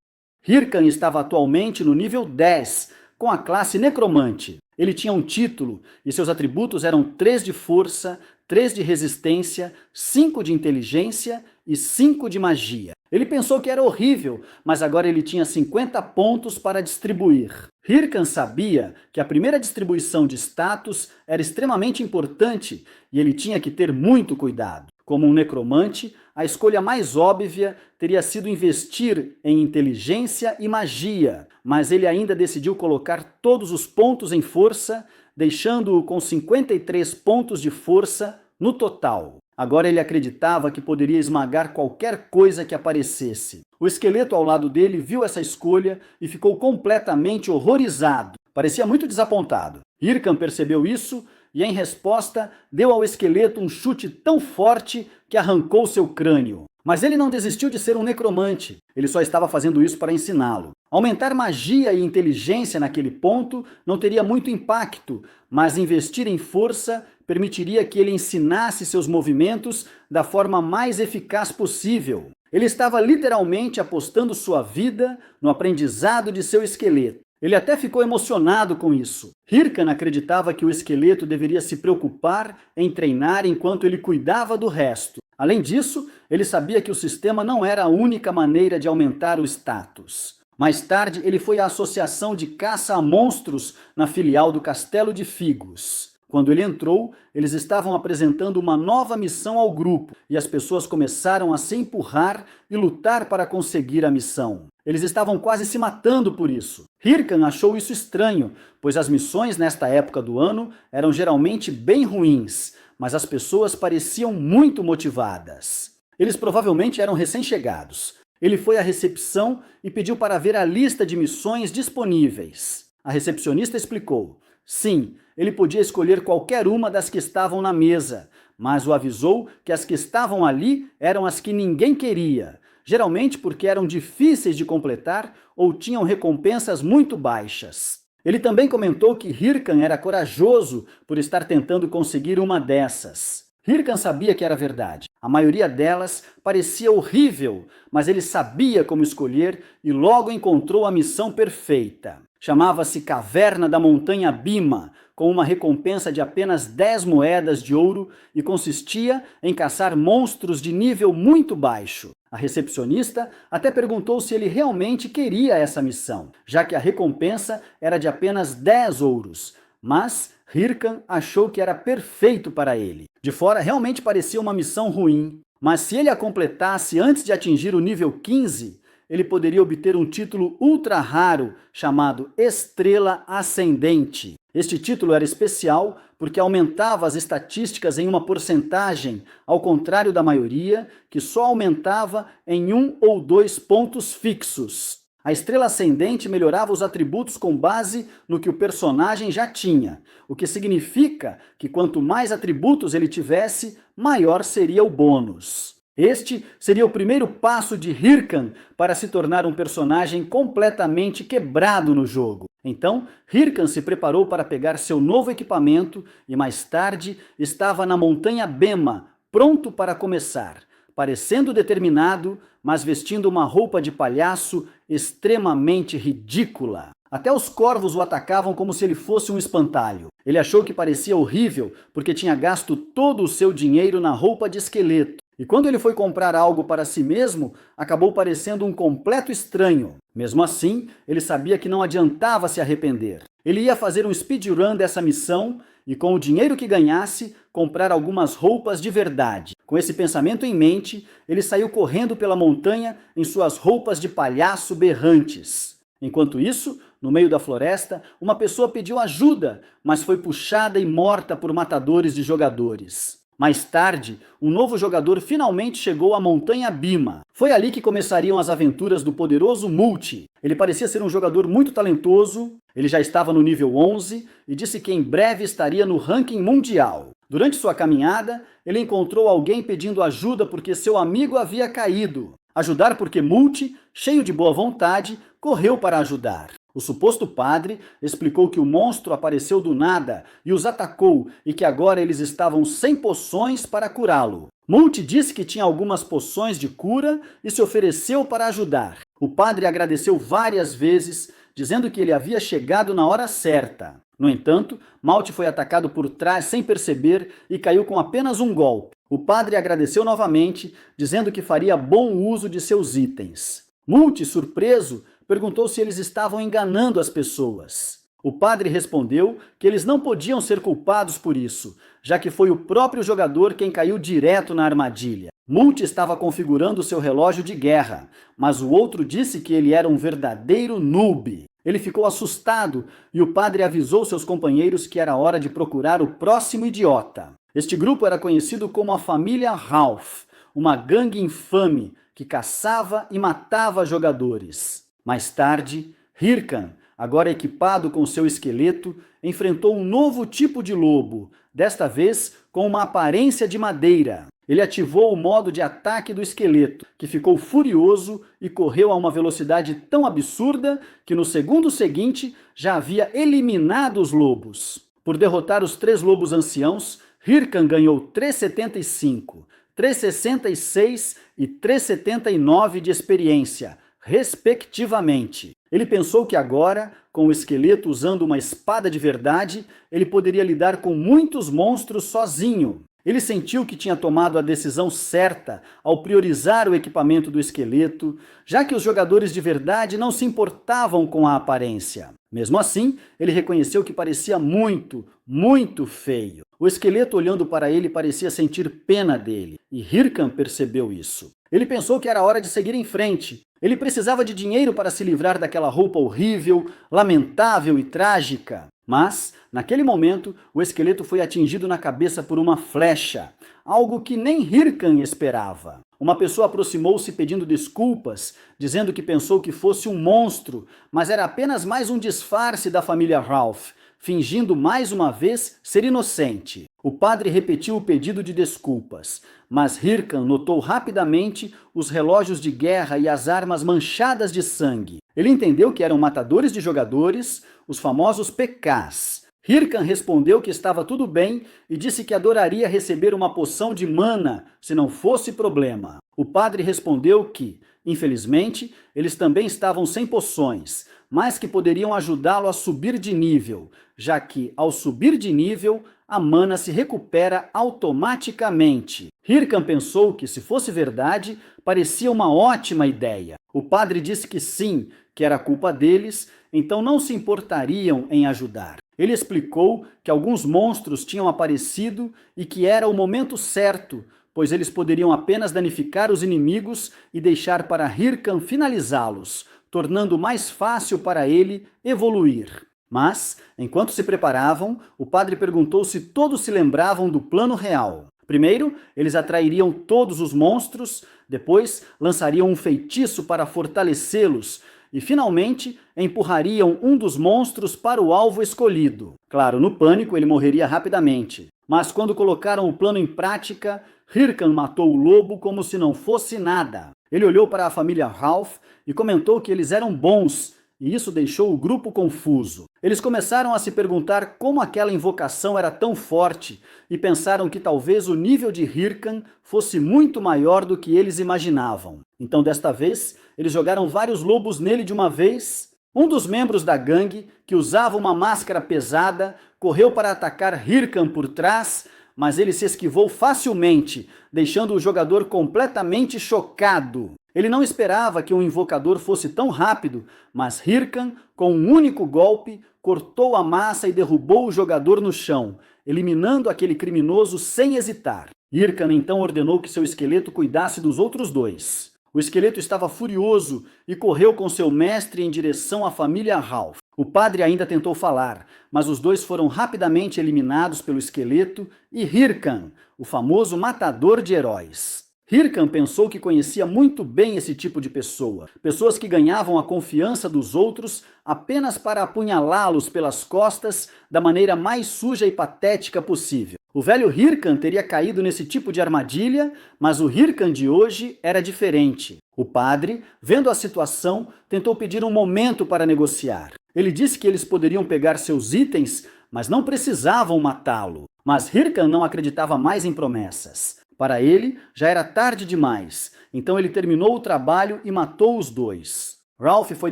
Hirkan estava atualmente no nível 10, com a classe Necromante. Ele tinha um título e seus atributos eram 3 de força, 3 de resistência, 5 de inteligência e 5 de magia. Ele pensou que era horrível, mas agora ele tinha 50 pontos para distribuir. Hirkan sabia que a primeira distribuição de status era extremamente importante e ele tinha que ter muito cuidado. Como um necromante, a escolha mais óbvia teria sido investir em inteligência e magia, mas ele ainda decidiu colocar todos os pontos em força, deixando-o com 53 pontos de força no total. Agora ele acreditava que poderia esmagar qualquer coisa que aparecesse. O esqueleto ao lado dele viu essa escolha e ficou completamente horrorizado. Parecia muito desapontado. Hirkan percebeu isso e, em resposta, deu ao esqueleto um chute tão forte que arrancou seu crânio. Mas ele não desistiu de ser um necromante. Ele só estava fazendo isso para ensiná-lo. Aumentar magia e inteligência naquele ponto não teria muito impacto, mas investir em força permitiria que ele ensinasse seus movimentos da forma mais eficaz possível. Ele estava literalmente apostando sua vida no aprendizado de seu esqueleto. Ele até ficou emocionado com isso. Hirkan acreditava que o esqueleto deveria se preocupar em treinar enquanto ele cuidava do resto. Além disso, ele sabia que o sistema não era a única maneira de aumentar o status. Mais tarde, ele foi à Associação de Caça a Monstros na filial do Castelo de Figos. Quando ele entrou, eles estavam apresentando uma nova missão ao grupo e as pessoas começaram a se empurrar e lutar para conseguir a missão. Eles estavam quase se matando por isso. Hirkan achou isso estranho, pois as missões nesta época do ano eram geralmente bem ruins, mas as pessoas pareciam muito motivadas. Eles provavelmente eram recém-chegados. Ele foi à recepção e pediu para ver a lista de missões disponíveis. A recepcionista explicou. Sim, ele podia escolher qualquer uma das que estavam na mesa, mas o avisou que as que estavam ali eram as que ninguém queria, geralmente porque eram difíceis de completar ou tinham recompensas muito baixas. Ele também comentou que Hirkan era corajoso por estar tentando conseguir uma dessas. Hirkan sabia que era verdade. A maioria delas parecia horrível, mas ele sabia como escolher e logo encontrou a missão perfeita. Chamava-se Caverna da Montanha Bima, com uma recompensa de apenas 10 moedas de ouro e consistia em caçar monstros de nível muito baixo. A recepcionista até perguntou se ele realmente queria essa missão, já que a recompensa era de apenas 10 ouros, mas Hircan achou que era perfeito para ele. De fora realmente parecia uma missão ruim, mas se ele a completasse antes de atingir o nível 15, ele poderia obter um título ultra raro chamado Estrela Ascendente. Este título era especial porque aumentava as estatísticas em uma porcentagem, ao contrário da maioria, que só aumentava em 1 ou 2 pontos fixos. A estrela ascendente melhorava os atributos com base no que o personagem já tinha, o que significa que quanto mais atributos ele tivesse, maior seria o bônus. Este seria o primeiro passo de Hircan para se tornar um personagem completamente quebrado no jogo. Então, Hircan se preparou para pegar seu novo equipamento e mais tarde estava na Montanha Bema, pronto para começar, parecendo determinado, mas vestindo uma roupa de palhaço extremamente ridícula. Até os corvos o atacavam como se ele fosse um espantalho. Ele achou que parecia horrível porque tinha gasto todo o seu dinheiro na roupa de esqueleto. E quando ele foi comprar algo para si mesmo, acabou parecendo um completo estranho. Mesmo assim, ele sabia que não adiantava se arrepender. Ele ia fazer um speedrun dessa missão e, com o dinheiro que ganhasse, comprar algumas roupas de verdade. Com esse pensamento em mente, ele saiu correndo pela montanha em suas roupas de palhaço berrantes. Enquanto isso, no meio da floresta, uma pessoa pediu ajuda, mas foi puxada e morta por matadores de jogadores. Mais tarde, um novo jogador finalmente chegou à Montanha Bima. Foi ali que começariam as aventuras do poderoso Multi. Ele parecia ser um jogador muito talentoso, ele já estava no nível 11 e disse que em breve estaria no ranking mundial. Durante sua caminhada, ele encontrou alguém pedindo ajuda porque seu amigo havia caído. Ajudar porque Multi, cheio de boa vontade, correu para ajudar. O suposto padre explicou que o monstro apareceu do nada e os atacou e que agora eles estavam sem poções para curá-lo. Multi disse que tinha algumas poções de cura e se ofereceu para ajudar. O padre agradeceu várias vezes, dizendo que ele havia chegado na hora certa. No entanto, Multi foi atacado por trás sem perceber e caiu com apenas um golpe. O padre agradeceu novamente, dizendo que faria bom uso de seus itens. Multi, surpreso, perguntou se eles estavam enganando as pessoas. O padre respondeu que eles não podiam ser culpados por isso, já que foi o próprio jogador quem caiu direto na armadilha. Multi estava configurando seu relógio de guerra, mas o outro disse que ele era um verdadeiro noob. Ele ficou assustado e o padre avisou seus companheiros que era hora de procurar o próximo idiota. Este grupo era conhecido como a família Ralph, uma gangue infame que caçava e matava jogadores. Mais tarde, Hircan, agora equipado com seu esqueleto, enfrentou um novo tipo de lobo, desta vez com uma aparência de madeira. Ele ativou o modo de ataque do esqueleto, que ficou furioso e correu a uma velocidade tão absurda que no segundo seguinte já havia eliminado os lobos. Por derrotar os 3 lobos anciãos, Hircan ganhou 375, 366 e 379 de experiência, respectivamente. Ele pensou que agora, com o esqueleto usando uma espada de verdade, ele poderia lidar com muitos monstros sozinho. Ele sentiu que tinha tomado a decisão certa ao priorizar o equipamento do esqueleto, já que os jogadores de verdade não se importavam com a aparência. Mesmo assim, ele reconheceu que parecia muito, muito feio. O esqueleto, olhando para ele, parecia sentir pena dele, e Hircan percebeu isso. Ele pensou que era hora de seguir em frente. Ele precisava de dinheiro para se livrar daquela roupa horrível, lamentável e trágica. Mas, naquele momento, o esqueleto foi atingido na cabeça por uma flecha, algo que nem Hircan esperava. Uma pessoa aproximou-se pedindo desculpas, dizendo que pensou que fosse um monstro, mas era apenas mais um disfarce da família Ralph, fingindo mais uma vez ser inocente. O padre repetiu o pedido de desculpas, mas Hircan notou rapidamente os relógios de guerra e as armas manchadas de sangue. Ele entendeu que eram matadores de jogadores, os famosos PKs. Hircan respondeu que estava tudo bem e disse que adoraria receber uma poção de mana, se não fosse problema. O padre respondeu que, infelizmente, eles também estavam sem poções, mas que poderiam ajudá-lo a subir de nível, já que, ao subir de nível, a mana se recupera automaticamente. Hirkan pensou que, se fosse verdade, parecia uma ótima ideia. O padre disse que sim, que era culpa deles, então não se importariam em ajudar. Ele explicou que alguns monstros tinham aparecido e que era o momento certo, pois eles poderiam apenas danificar os inimigos e deixar para Hirkan finalizá-los, tornando mais fácil para ele evoluir. Mas, enquanto se preparavam, o padre perguntou se todos se lembravam do plano real. Primeiro, eles atrairiam todos os monstros, depois lançariam um feitiço para fortalecê-los e, finalmente, empurrariam um dos monstros para o alvo escolhido. Claro, no pânico ele morreria rapidamente, mas quando colocaram o plano em prática, Hirkan matou o lobo como se não fosse nada. Ele olhou para a família Ralph e comentou que eles eram bons, e isso deixou o grupo confuso. Eles começaram a se perguntar como aquela invocação era tão forte e pensaram que talvez o nível de Hirkan fosse muito maior do que eles imaginavam. Então, desta vez, eles jogaram vários lobos nele de uma vez. Um dos membros da gangue, que usava uma máscara pesada, correu para atacar Hirkan por trás, mas ele se esquivou facilmente, deixando o jogador completamente chocado. Ele não esperava que um invocador fosse tão rápido, mas Hirkan, com um único golpe, cortou a massa e derrubou o jogador no chão, eliminando aquele criminoso sem hesitar. Hirkan então ordenou que seu esqueleto cuidasse dos outros dois. O esqueleto estava furioso e correu com seu mestre em direção à família Ralph. O padre ainda tentou falar, mas os dois foram rapidamente eliminados pelo esqueleto e Hirkan, o famoso matador de heróis. Hirkan pensou que conhecia muito bem esse tipo de pessoa. Pessoas que ganhavam a confiança dos outros apenas para apunhalá-los pelas costas da maneira mais suja e patética possível. O velho Hirkan teria caído nesse tipo de armadilha, mas o Hirkan de hoje era diferente. O padre, vendo a situação, tentou pedir um momento para negociar. Ele disse que eles poderiam pegar seus itens, mas não precisavam matá-lo. Mas Hirkan não acreditava mais em promessas. Para ele, já era tarde demais, então ele terminou o trabalho e matou os dois. Ralph foi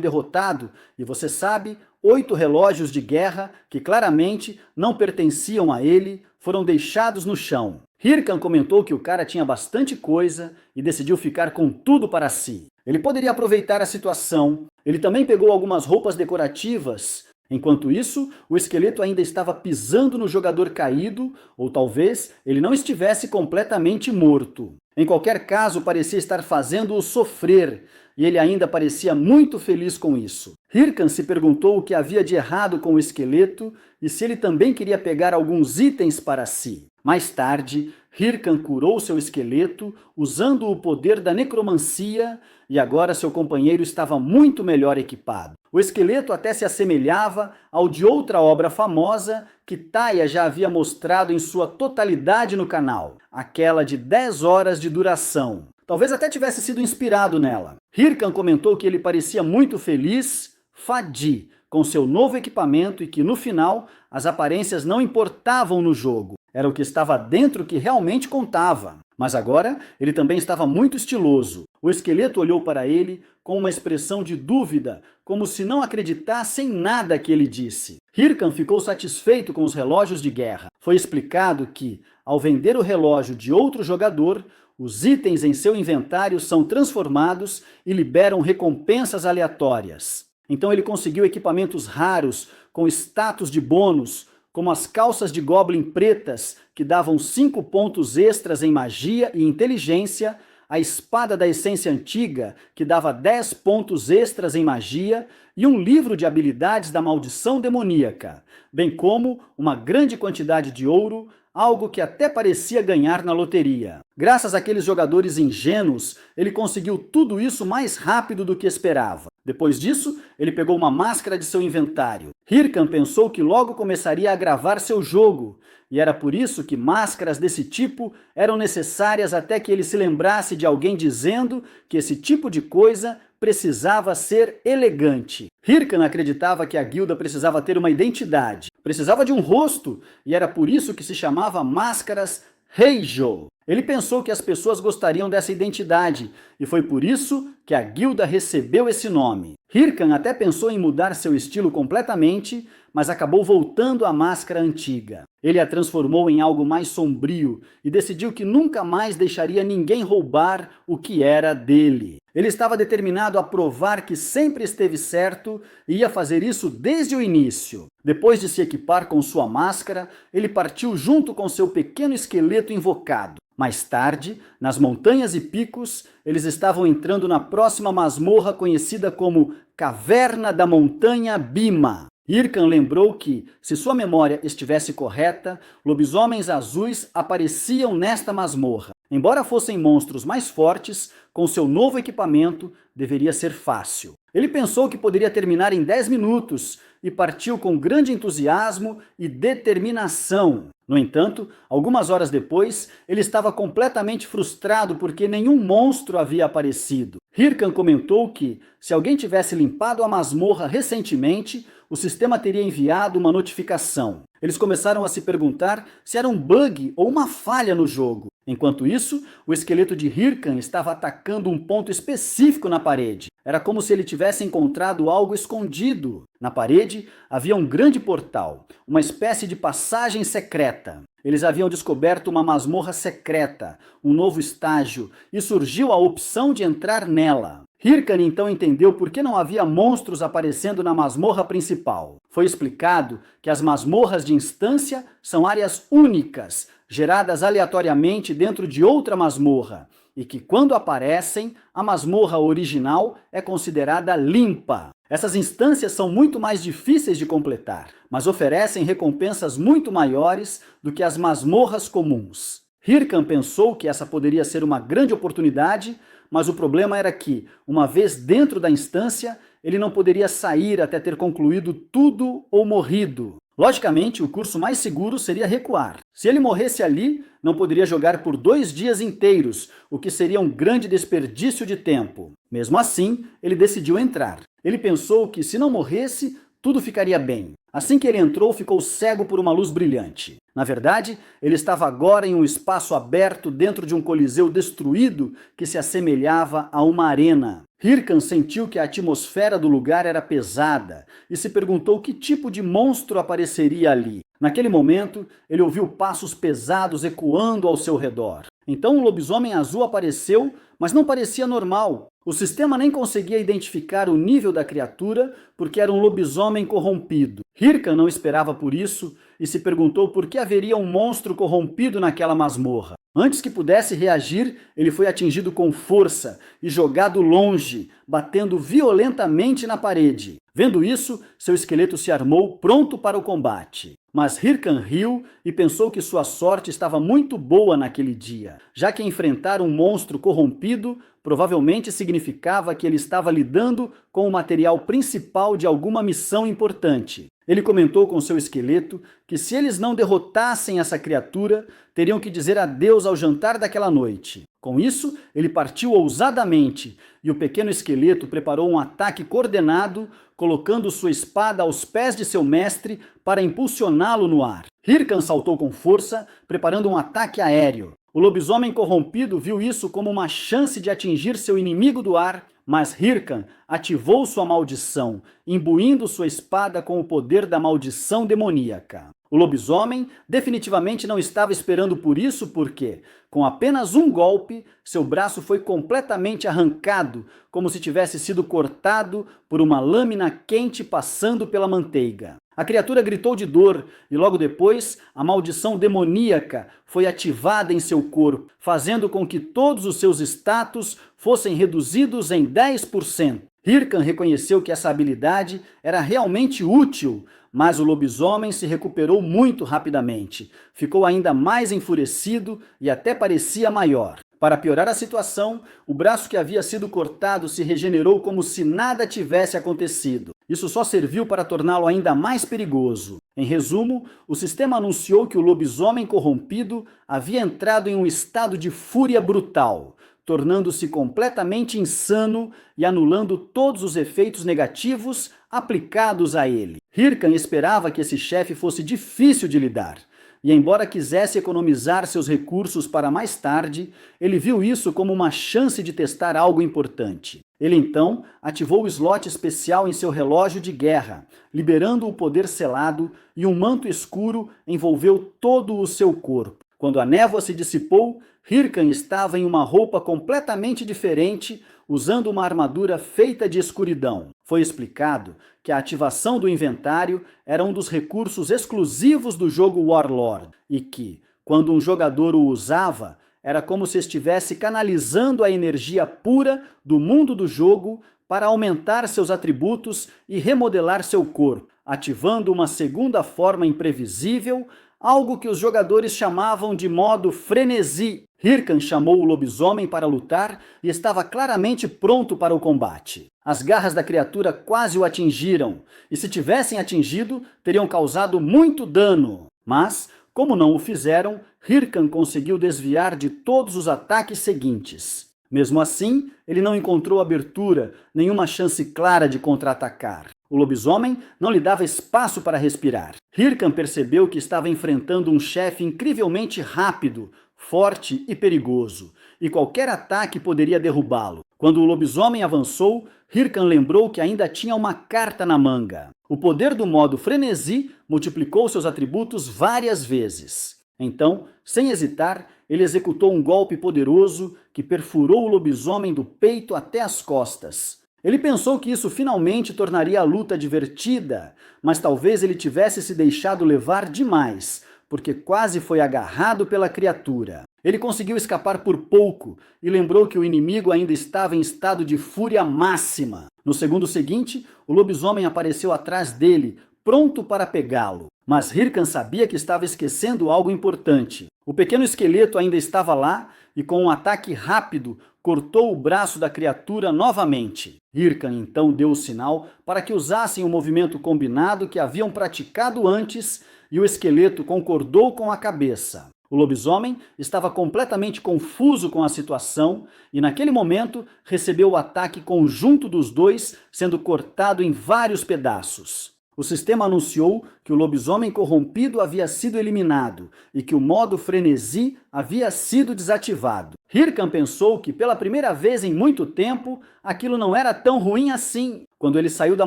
derrotado e, você sabe, 8 relógios de guerra, que claramente não pertenciam a ele, foram deixados no chão. Hirkan comentou que o cara tinha bastante coisa e decidiu ficar com tudo para si. Ele poderia aproveitar a situação. Ele também pegou algumas roupas decorativas. Enquanto isso, o esqueleto ainda estava pisando no jogador caído, ou talvez ele não estivesse completamente morto. Em qualquer caso, parecia estar fazendo-o sofrer, e ele ainda parecia muito feliz com isso. Hirkan se perguntou o que havia de errado com o esqueleto e se ele também queria pegar alguns itens para si. Mais tarde, Hirkan curou seu esqueleto usando o poder da necromancia e agora seu companheiro estava muito melhor equipado. O esqueleto até se assemelhava ao de outra obra famosa que Taya já havia mostrado em sua totalidade no canal, aquela de 10 horas de duração. Talvez até tivesse sido inspirado nela. Hirkan comentou que ele parecia muito feliz, Fadi, com seu novo equipamento e que no final as aparências não importavam no jogo. Era o que estava dentro que realmente contava. Mas agora ele também estava muito estiloso. O esqueleto olhou para ele com uma expressão de dúvida, como se não acreditasse em nada que ele disse. Hirkan ficou satisfeito com os relógios de guerra. Foi explicado que, ao vender o relógio de outro jogador, os itens em seu inventário são transformados e liberam recompensas aleatórias. Então ele conseguiu equipamentos raros com status de bônus, como as calças de Goblin pretas, que davam 5 pontos extras em magia e inteligência, a espada da essência antiga, que dava 10 pontos extras em magia, e um livro de habilidades da maldição demoníaca, bem como uma grande quantidade de ouro, algo que até parecia ganhar na loteria. Graças àqueles jogadores ingênuos, ele conseguiu tudo isso mais rápido do que esperava. Depois disso, ele pegou uma máscara de seu inventário. Hirkan pensou que logo começaria a gravar seu jogo, e era por isso que máscaras desse tipo eram necessárias até que ele se lembrasse de alguém dizendo que esse tipo de coisa precisava ser elegante. Hirkan acreditava que a guilda precisava ter uma identidade, precisava de um rosto, e era por isso que se chamava Máscaras Heijo. Ele pensou que as pessoas gostariam dessa identidade, e foi por isso que a guilda recebeu esse nome. Hirkan até pensou em mudar seu estilo completamente, mas acabou voltando à máscara antiga. Ele a transformou em algo mais sombrio e decidiu que nunca mais deixaria ninguém roubar o que era dele. Ele estava determinado a provar que sempre esteve certo e ia fazer isso desde o início. Depois de se equipar com sua máscara, ele partiu junto com seu pequeno esqueleto invocado. Mais tarde, nas montanhas e picos, eles estavam entrando na próxima masmorra conhecida como Caverna da Montanha Bhima. Hirkan lembrou que, se sua memória estivesse correta, lobisomens azuis apareciam nesta masmorra. Embora fossem monstros mais fortes, com seu novo equipamento, deveria ser fácil. Ele pensou que poderia terminar em 10 minutos e partiu com grande entusiasmo e determinação. No entanto, algumas horas depois, ele estava completamente frustrado porque nenhum monstro havia aparecido. Hirkan comentou que, se alguém tivesse limpado a masmorra recentemente, o sistema teria enviado uma notificação. Eles começaram a se perguntar se era um bug ou uma falha no jogo. Enquanto isso, o esqueleto de Hirkan estava atacando um ponto específico na parede. Era como se ele tivesse encontrado algo escondido. Na parede havia um grande portal, uma espécie de passagem secreta. Eles haviam descoberto uma masmorra secreta, um novo estágio, e surgiu a opção de entrar nela. Hirkan então entendeu por que não havia monstros aparecendo na masmorra principal. Foi explicado que as masmorras de instância são áreas únicas, geradas aleatoriamente dentro de outra masmorra, e que quando aparecem, a masmorra original é considerada limpa. Essas instâncias são muito mais difíceis de completar, mas oferecem recompensas muito maiores do que as masmorras comuns. Hirkan pensou que essa poderia ser uma grande oportunidade, mas o problema era que, uma vez dentro da instância, ele não poderia sair até ter concluído tudo ou morrido. Logicamente, o curso mais seguro seria recuar. Se ele morresse ali, não poderia jogar por 2 dias inteiros, o que seria um grande desperdício de tempo. Mesmo assim, ele decidiu entrar. Ele pensou que, se não morresse, tudo ficaria bem. Assim que ele entrou, ficou cego por uma luz brilhante. Na verdade, ele estava agora em um espaço aberto dentro de um coliseu destruído que se assemelhava a uma arena. Hirkan sentiu que a atmosfera do lugar era pesada e se perguntou que tipo de monstro apareceria ali. Naquele momento, ele ouviu passos pesados ecoando ao seu redor. Então um lobisomem azul apareceu, mas não parecia normal. O sistema nem conseguia identificar o nível da criatura porque era um lobisomem corrompido. Hirkan não esperava por isso e se perguntou por que haveria um monstro corrompido naquela masmorra. Antes que pudesse reagir, ele foi atingido com força e jogado longe, batendo violentamente na parede. Vendo isso, seu esqueleto se armou pronto para o combate. Mas Hirkan riu e pensou que sua sorte estava muito boa naquele dia, já que enfrentar um monstro corrompido provavelmente significava que ele estava lidando com o material principal de alguma missão importante. Ele comentou com seu esqueleto que se eles não derrotassem essa criatura, teriam que dizer adeus ao jantar daquela noite. Com isso, ele partiu ousadamente e o pequeno esqueleto preparou um ataque coordenado, colocando sua espada aos pés de seu mestre para impulsioná-lo no ar. Hirkan saltou com força, preparando um ataque aéreo. O lobisomem corrompido viu isso como uma chance de atingir seu inimigo do ar, mas Hirkan ativou sua maldição, imbuindo sua espada com o poder da maldição demoníaca. O lobisomem definitivamente não estava esperando por isso porque, com apenas um golpe, seu braço foi completamente arrancado, como se tivesse sido cortado por uma lâmina quente passando pela manteiga. A criatura gritou de dor e logo depois a maldição demoníaca foi ativada em seu corpo, fazendo com que todos os seus status fossem reduzidos em 10%. Hirkan reconheceu que essa habilidade era realmente útil, mas o lobisomem se recuperou muito rapidamente. Ficou ainda mais enfurecido e até parecia maior. Para piorar a situação, o braço que havia sido cortado se regenerou como se nada tivesse acontecido. Isso só serviu para torná-lo ainda mais perigoso. Em resumo, o sistema anunciou que o lobisomem corrompido havia entrado em um estado de fúria brutal, tornando-se completamente insano e anulando todos os efeitos negativos aplicados a ele. Hirkan esperava que esse chefe fosse difícil de lidar. E embora quisesse economizar seus recursos para mais tarde, ele viu isso como uma chance de testar algo importante. Ele então ativou o slot especial em seu relógio de guerra, liberando o poder selado, e um manto escuro envolveu todo o seu corpo. Quando a névoa se dissipou, Hyrcan estava em uma roupa completamente diferente, usando uma armadura feita de escuridão. Foi explicado que a ativação do inventário era um dos recursos exclusivos do jogo Warlord e que, quando um jogador o usava, era como se estivesse canalizando a energia pura do mundo do jogo para aumentar seus atributos e remodelar seu corpo, ativando uma segunda forma imprevisível, algo que os jogadores chamavam de modo frenesi. Hyrcan chamou o lobisomem para lutar e estava claramente pronto para o combate. As garras da criatura quase o atingiram, e se tivessem atingido, teriam causado muito dano. Mas, como não o fizeram, Hyrcan conseguiu desviar de todos os ataques seguintes. Mesmo assim, ele não encontrou abertura, nenhuma chance clara de contra-atacar. O lobisomem não lhe dava espaço para respirar. Hyrcan percebeu que estava enfrentando um chefe incrivelmente rápido, forte e perigoso, e qualquer ataque poderia derrubá-lo. Quando o lobisomem avançou, Hyrcan lembrou que ainda tinha uma carta na manga. O poder do modo frenesi multiplicou seus atributos várias vezes. Então, sem hesitar, ele executou um golpe poderoso que perfurou o lobisomem do peito até as costas. Ele pensou que isso finalmente tornaria a luta divertida, mas talvez ele tivesse se deixado levar demais, porque quase foi agarrado pela criatura. Ele conseguiu escapar por pouco e lembrou que o inimigo ainda estava em estado de fúria máxima. No segundo seguinte, o lobisomem apareceu atrás dele, pronto para pegá-lo. Mas Hyrcan sabia que estava esquecendo algo importante. O pequeno esqueleto ainda estava lá e, com um ataque rápido, cortou o braço da criatura novamente. Hyrcan então deu o sinal para que usassem o movimento combinado que haviam praticado antes, e o esqueleto concordou com a cabeça. O lobisomem estava completamente confuso com a situação e, naquele momento, recebeu o ataque conjunto dos dois, sendo cortado em vários pedaços. O sistema anunciou que o lobisomem corrompido havia sido eliminado e que o modo frenesi havia sido desativado. Hyrcan pensou que, pela primeira vez em muito tempo, aquilo não era tão ruim assim. Quando ele saiu da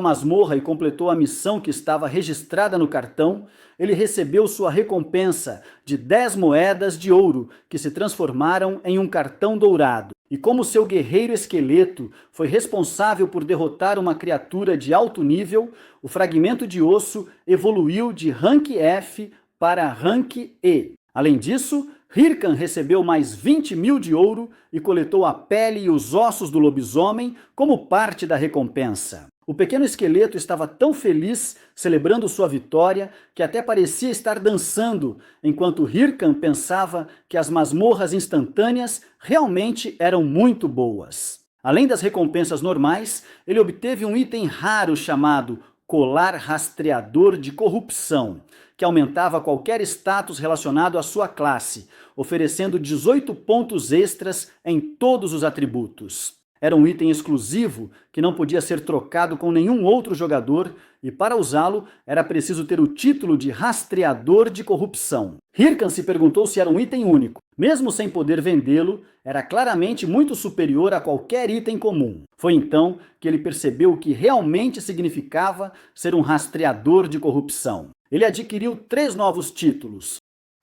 masmorra e completou a missão que estava registrada no cartão, ele recebeu sua recompensa de 10 moedas de ouro, que se transformaram em um cartão dourado. E como seu guerreiro esqueleto foi responsável por derrotar uma criatura de alto nível, o fragmento de osso evoluiu de Rank F para Rank E. Além disso, Hyrcan recebeu mais 20.000 de ouro e coletou a pele e os ossos do lobisomem como parte da recompensa. O pequeno esqueleto estava tão feliz, celebrando sua vitória, que até parecia estar dançando, enquanto Hyrcan pensava que as masmorras instantâneas realmente eram muito boas. Além das recompensas normais, ele obteve um item raro chamado Colar Rastreador de Corrupção, que aumentava qualquer status relacionado à sua classe, oferecendo 18 pontos extras em todos os atributos. Era um item exclusivo que não podia ser trocado com nenhum outro jogador e, para usá-lo, era preciso ter o título de Rastreador de Corrupção. Hyrcan se perguntou se era um item único. Mesmo sem poder vendê-lo, era claramente muito superior a qualquer item comum. Foi então que ele percebeu o que realmente significava ser um rastreador de corrupção. Ele adquiriu 3 novos títulos.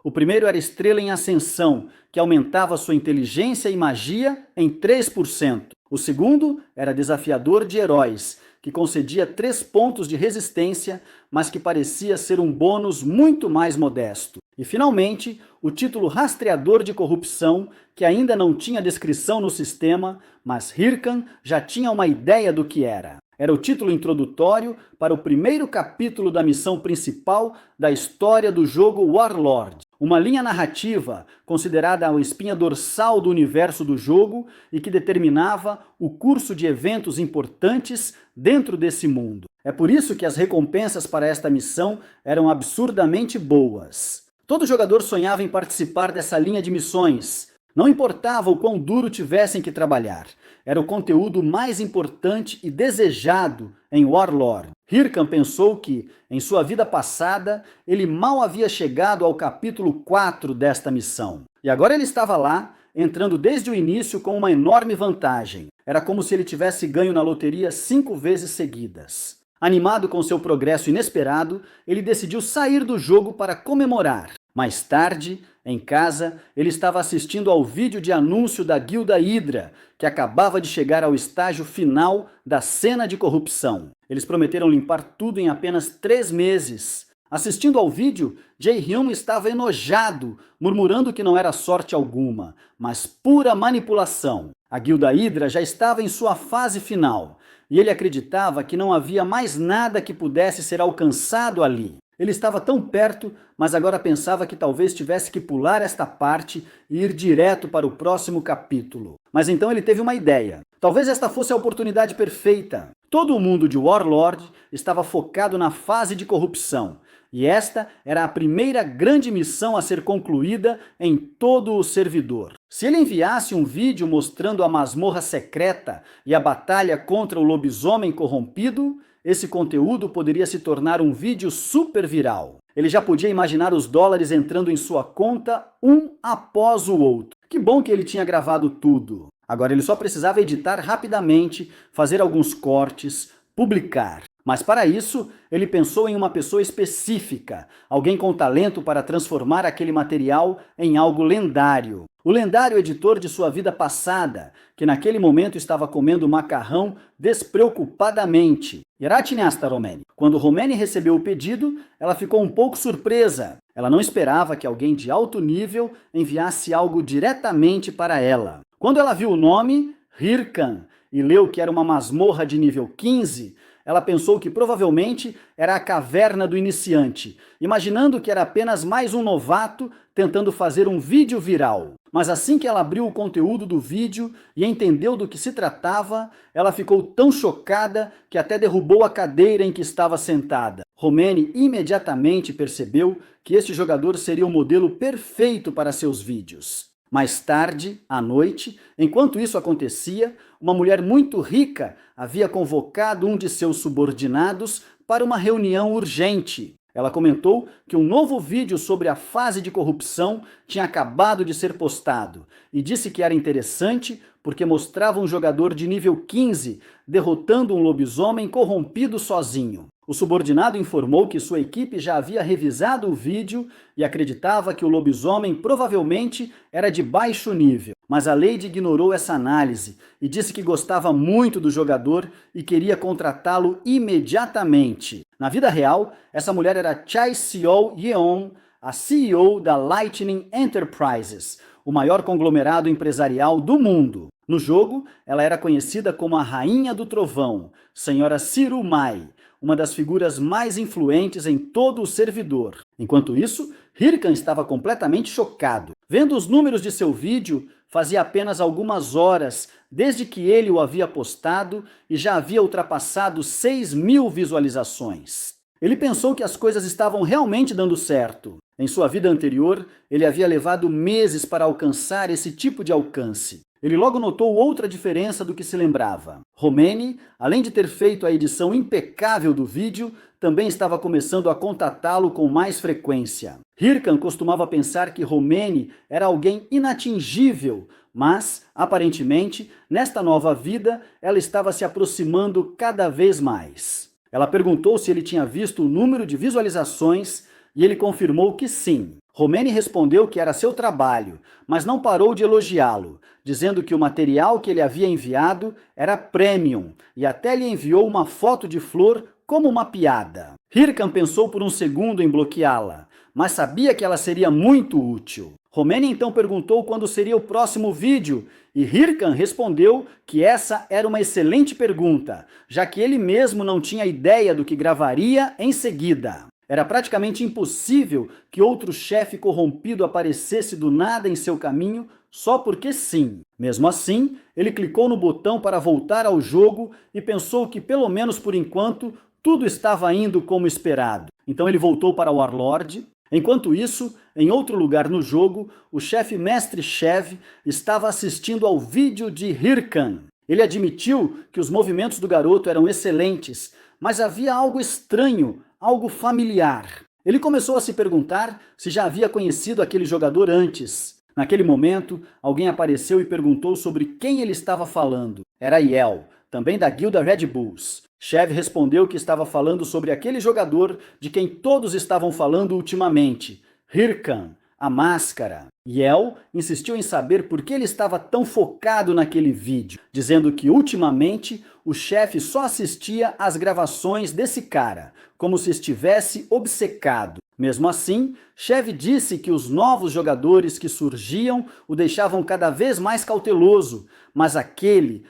O primeiro era Estrela em Ascensão, que aumentava sua inteligência e magia em 3%. O segundo era Desafiador de Heróis, que concedia 3 pontos de resistência, mas que parecia ser um bônus muito mais modesto. E, finalmente, o título Rastreador de Corrupção, que ainda não tinha descrição no sistema, mas Hyrcan já tinha uma ideia do que era. Era o título introdutório para o primeiro capítulo da missão principal da história do jogo Warlord. Uma linha narrativa considerada a espinha dorsal do universo do jogo e que determinava o curso de eventos importantes dentro desse mundo. É por isso que as recompensas para esta missão eram absurdamente boas. Todo jogador sonhava em participar dessa linha de missões, Não importava o quão duro tivessem que trabalhar, era o conteúdo mais importante e desejado em Warlord. Hyrcan pensou que, em sua vida passada, ele mal havia chegado ao capítulo 4 desta missão. E agora ele estava lá, entrando desde o início com uma enorme vantagem. Era como se ele tivesse ganho na loteria 5 vezes seguidas. Animado com seu progresso inesperado, ele decidiu sair do jogo para comemorar. Mais tarde, em casa, ele estava assistindo ao vídeo de anúncio da Guilda Hydra, que acabava de chegar ao estágio final da cena de corrupção. Eles prometeram limpar tudo em apenas 3 meses. Assistindo ao vídeo, Jae-hyun estava enojado, murmurando que não era sorte alguma, mas pura manipulação. A Guilda Hydra já estava em sua fase final, e ele acreditava que não havia mais nada que pudesse ser alcançado ali. Ele estava tão perto, mas agora pensava que talvez tivesse que pular esta parte e ir direto para o próximo capítulo. Mas então ele teve uma ideia. Talvez esta fosse a oportunidade perfeita. Todo o mundo de Warlord estava focado na fase de corrupção, e esta era a primeira grande missão a ser concluída em todo o servidor. Se ele enviasse um vídeo mostrando a masmorra secreta e a batalha contra o lobisomem corrompido, esse conteúdo poderia se tornar um vídeo super viral. Ele já podia imaginar os dólares entrando em sua conta um após o outro. Que bom que ele tinha gravado tudo. Agora ele só precisava editar rapidamente, fazer alguns cortes, publicar. Mas para isso, ele pensou em uma pessoa específica, alguém com talento para transformar aquele material em algo lendário. O lendário editor de sua vida passada, que naquele momento estava comendo macarrão despreocupadamente. Yaratiniasta Romani. Quando Romani recebeu o pedido, ela ficou um pouco surpresa. Ela não esperava que alguém de alto nível enviasse algo diretamente para ela. Quando ela viu o nome, Hyrcan, e leu que era uma masmorra de nível 15, ela pensou que provavelmente era a caverna do iniciante, imaginando que era apenas mais um novato tentando fazer um vídeo viral. Mas assim que ela abriu o conteúdo do vídeo e entendeu do que se tratava, ela ficou tão chocada que até derrubou a cadeira em que estava sentada. Romani imediatamente percebeu que este jogador seria o modelo perfeito para seus vídeos. Mais tarde, à noite, enquanto isso acontecia, uma mulher muito rica havia convocado um de seus subordinados para uma reunião urgente. Ela comentou que um novo vídeo sobre a fase de corrupção tinha acabado de ser postado e disse que era interessante porque mostrava um jogador de nível 15 derrotando um lobisomem corrompido sozinho. O subordinado informou que sua equipe já havia revisado o vídeo e acreditava que o lobisomem provavelmente era de baixo nível. Mas a Lady ignorou essa análise e disse que gostava muito do jogador e queria contratá-lo imediatamente. Na vida real, essa mulher era Chai Seo-yeon, a CEO da Lightning Enterprises, o maior conglomerado empresarial do mundo. No jogo, ela era conhecida como a Rainha do Trovão, Senhora Sirumai, uma das figuras mais influentes em todo o servidor. Enquanto isso, Hyrcan estava completamente chocado. Vendo os números de seu vídeo, fazia apenas algumas horas desde que ele o havia postado e já havia ultrapassado 6.000 visualizações. Ele pensou que as coisas estavam realmente dando certo. Em sua vida anterior, ele havia levado meses para alcançar esse tipo de alcance. Ele logo notou outra diferença do que se lembrava. Romani, além de ter feito a edição impecável do vídeo, também estava começando a contatá-lo com mais frequência. Hyrcan costumava pensar que Romani era alguém inatingível, mas, aparentemente, nesta nova vida, ela estava se aproximando cada vez mais. Ela perguntou se ele tinha visto o número de visualizações e ele confirmou que sim. Romani respondeu que era seu trabalho, mas não parou de elogiá-lo, dizendo que o material que ele havia enviado era premium e até lhe enviou uma foto de flor como uma piada. Hyrcan pensou por um segundo em bloqueá-la, mas sabia que ela seria muito útil. Romani então perguntou quando seria o próximo vídeo e Hyrcan respondeu que essa era uma excelente pergunta, já que ele mesmo não tinha ideia do que gravaria em seguida. Era praticamente impossível que outro chefe corrompido aparecesse do nada em seu caminho só porque sim. Mesmo assim, ele clicou no botão para voltar ao jogo e pensou que, pelo menos por enquanto, tudo estava indo como esperado. Então ele voltou para Warlord. Enquanto isso, em outro lugar no jogo, o chefe mestre Chev estava assistindo ao vídeo de Hirkan. Ele admitiu que os movimentos do garoto eram excelentes, mas havia algo estranho, algo familiar. Ele começou a se perguntar se já havia conhecido aquele jogador antes. Naquele momento, alguém apareceu e perguntou sobre quem ele estava falando. Era Yel, também da guilda Red Bulls. Chev respondeu que estava falando sobre aquele jogador de quem todos estavam falando ultimamente, Hirkan, a máscara. Yel insistiu em saber por que ele estava tão focado naquele vídeo, dizendo que ultimamente o chefe só assistia às gravações desse cara, como se estivesse obcecado. Mesmo assim, Chev disse que os novos jogadores que surgiam o deixavam cada vez mais cauteloso, mas aquele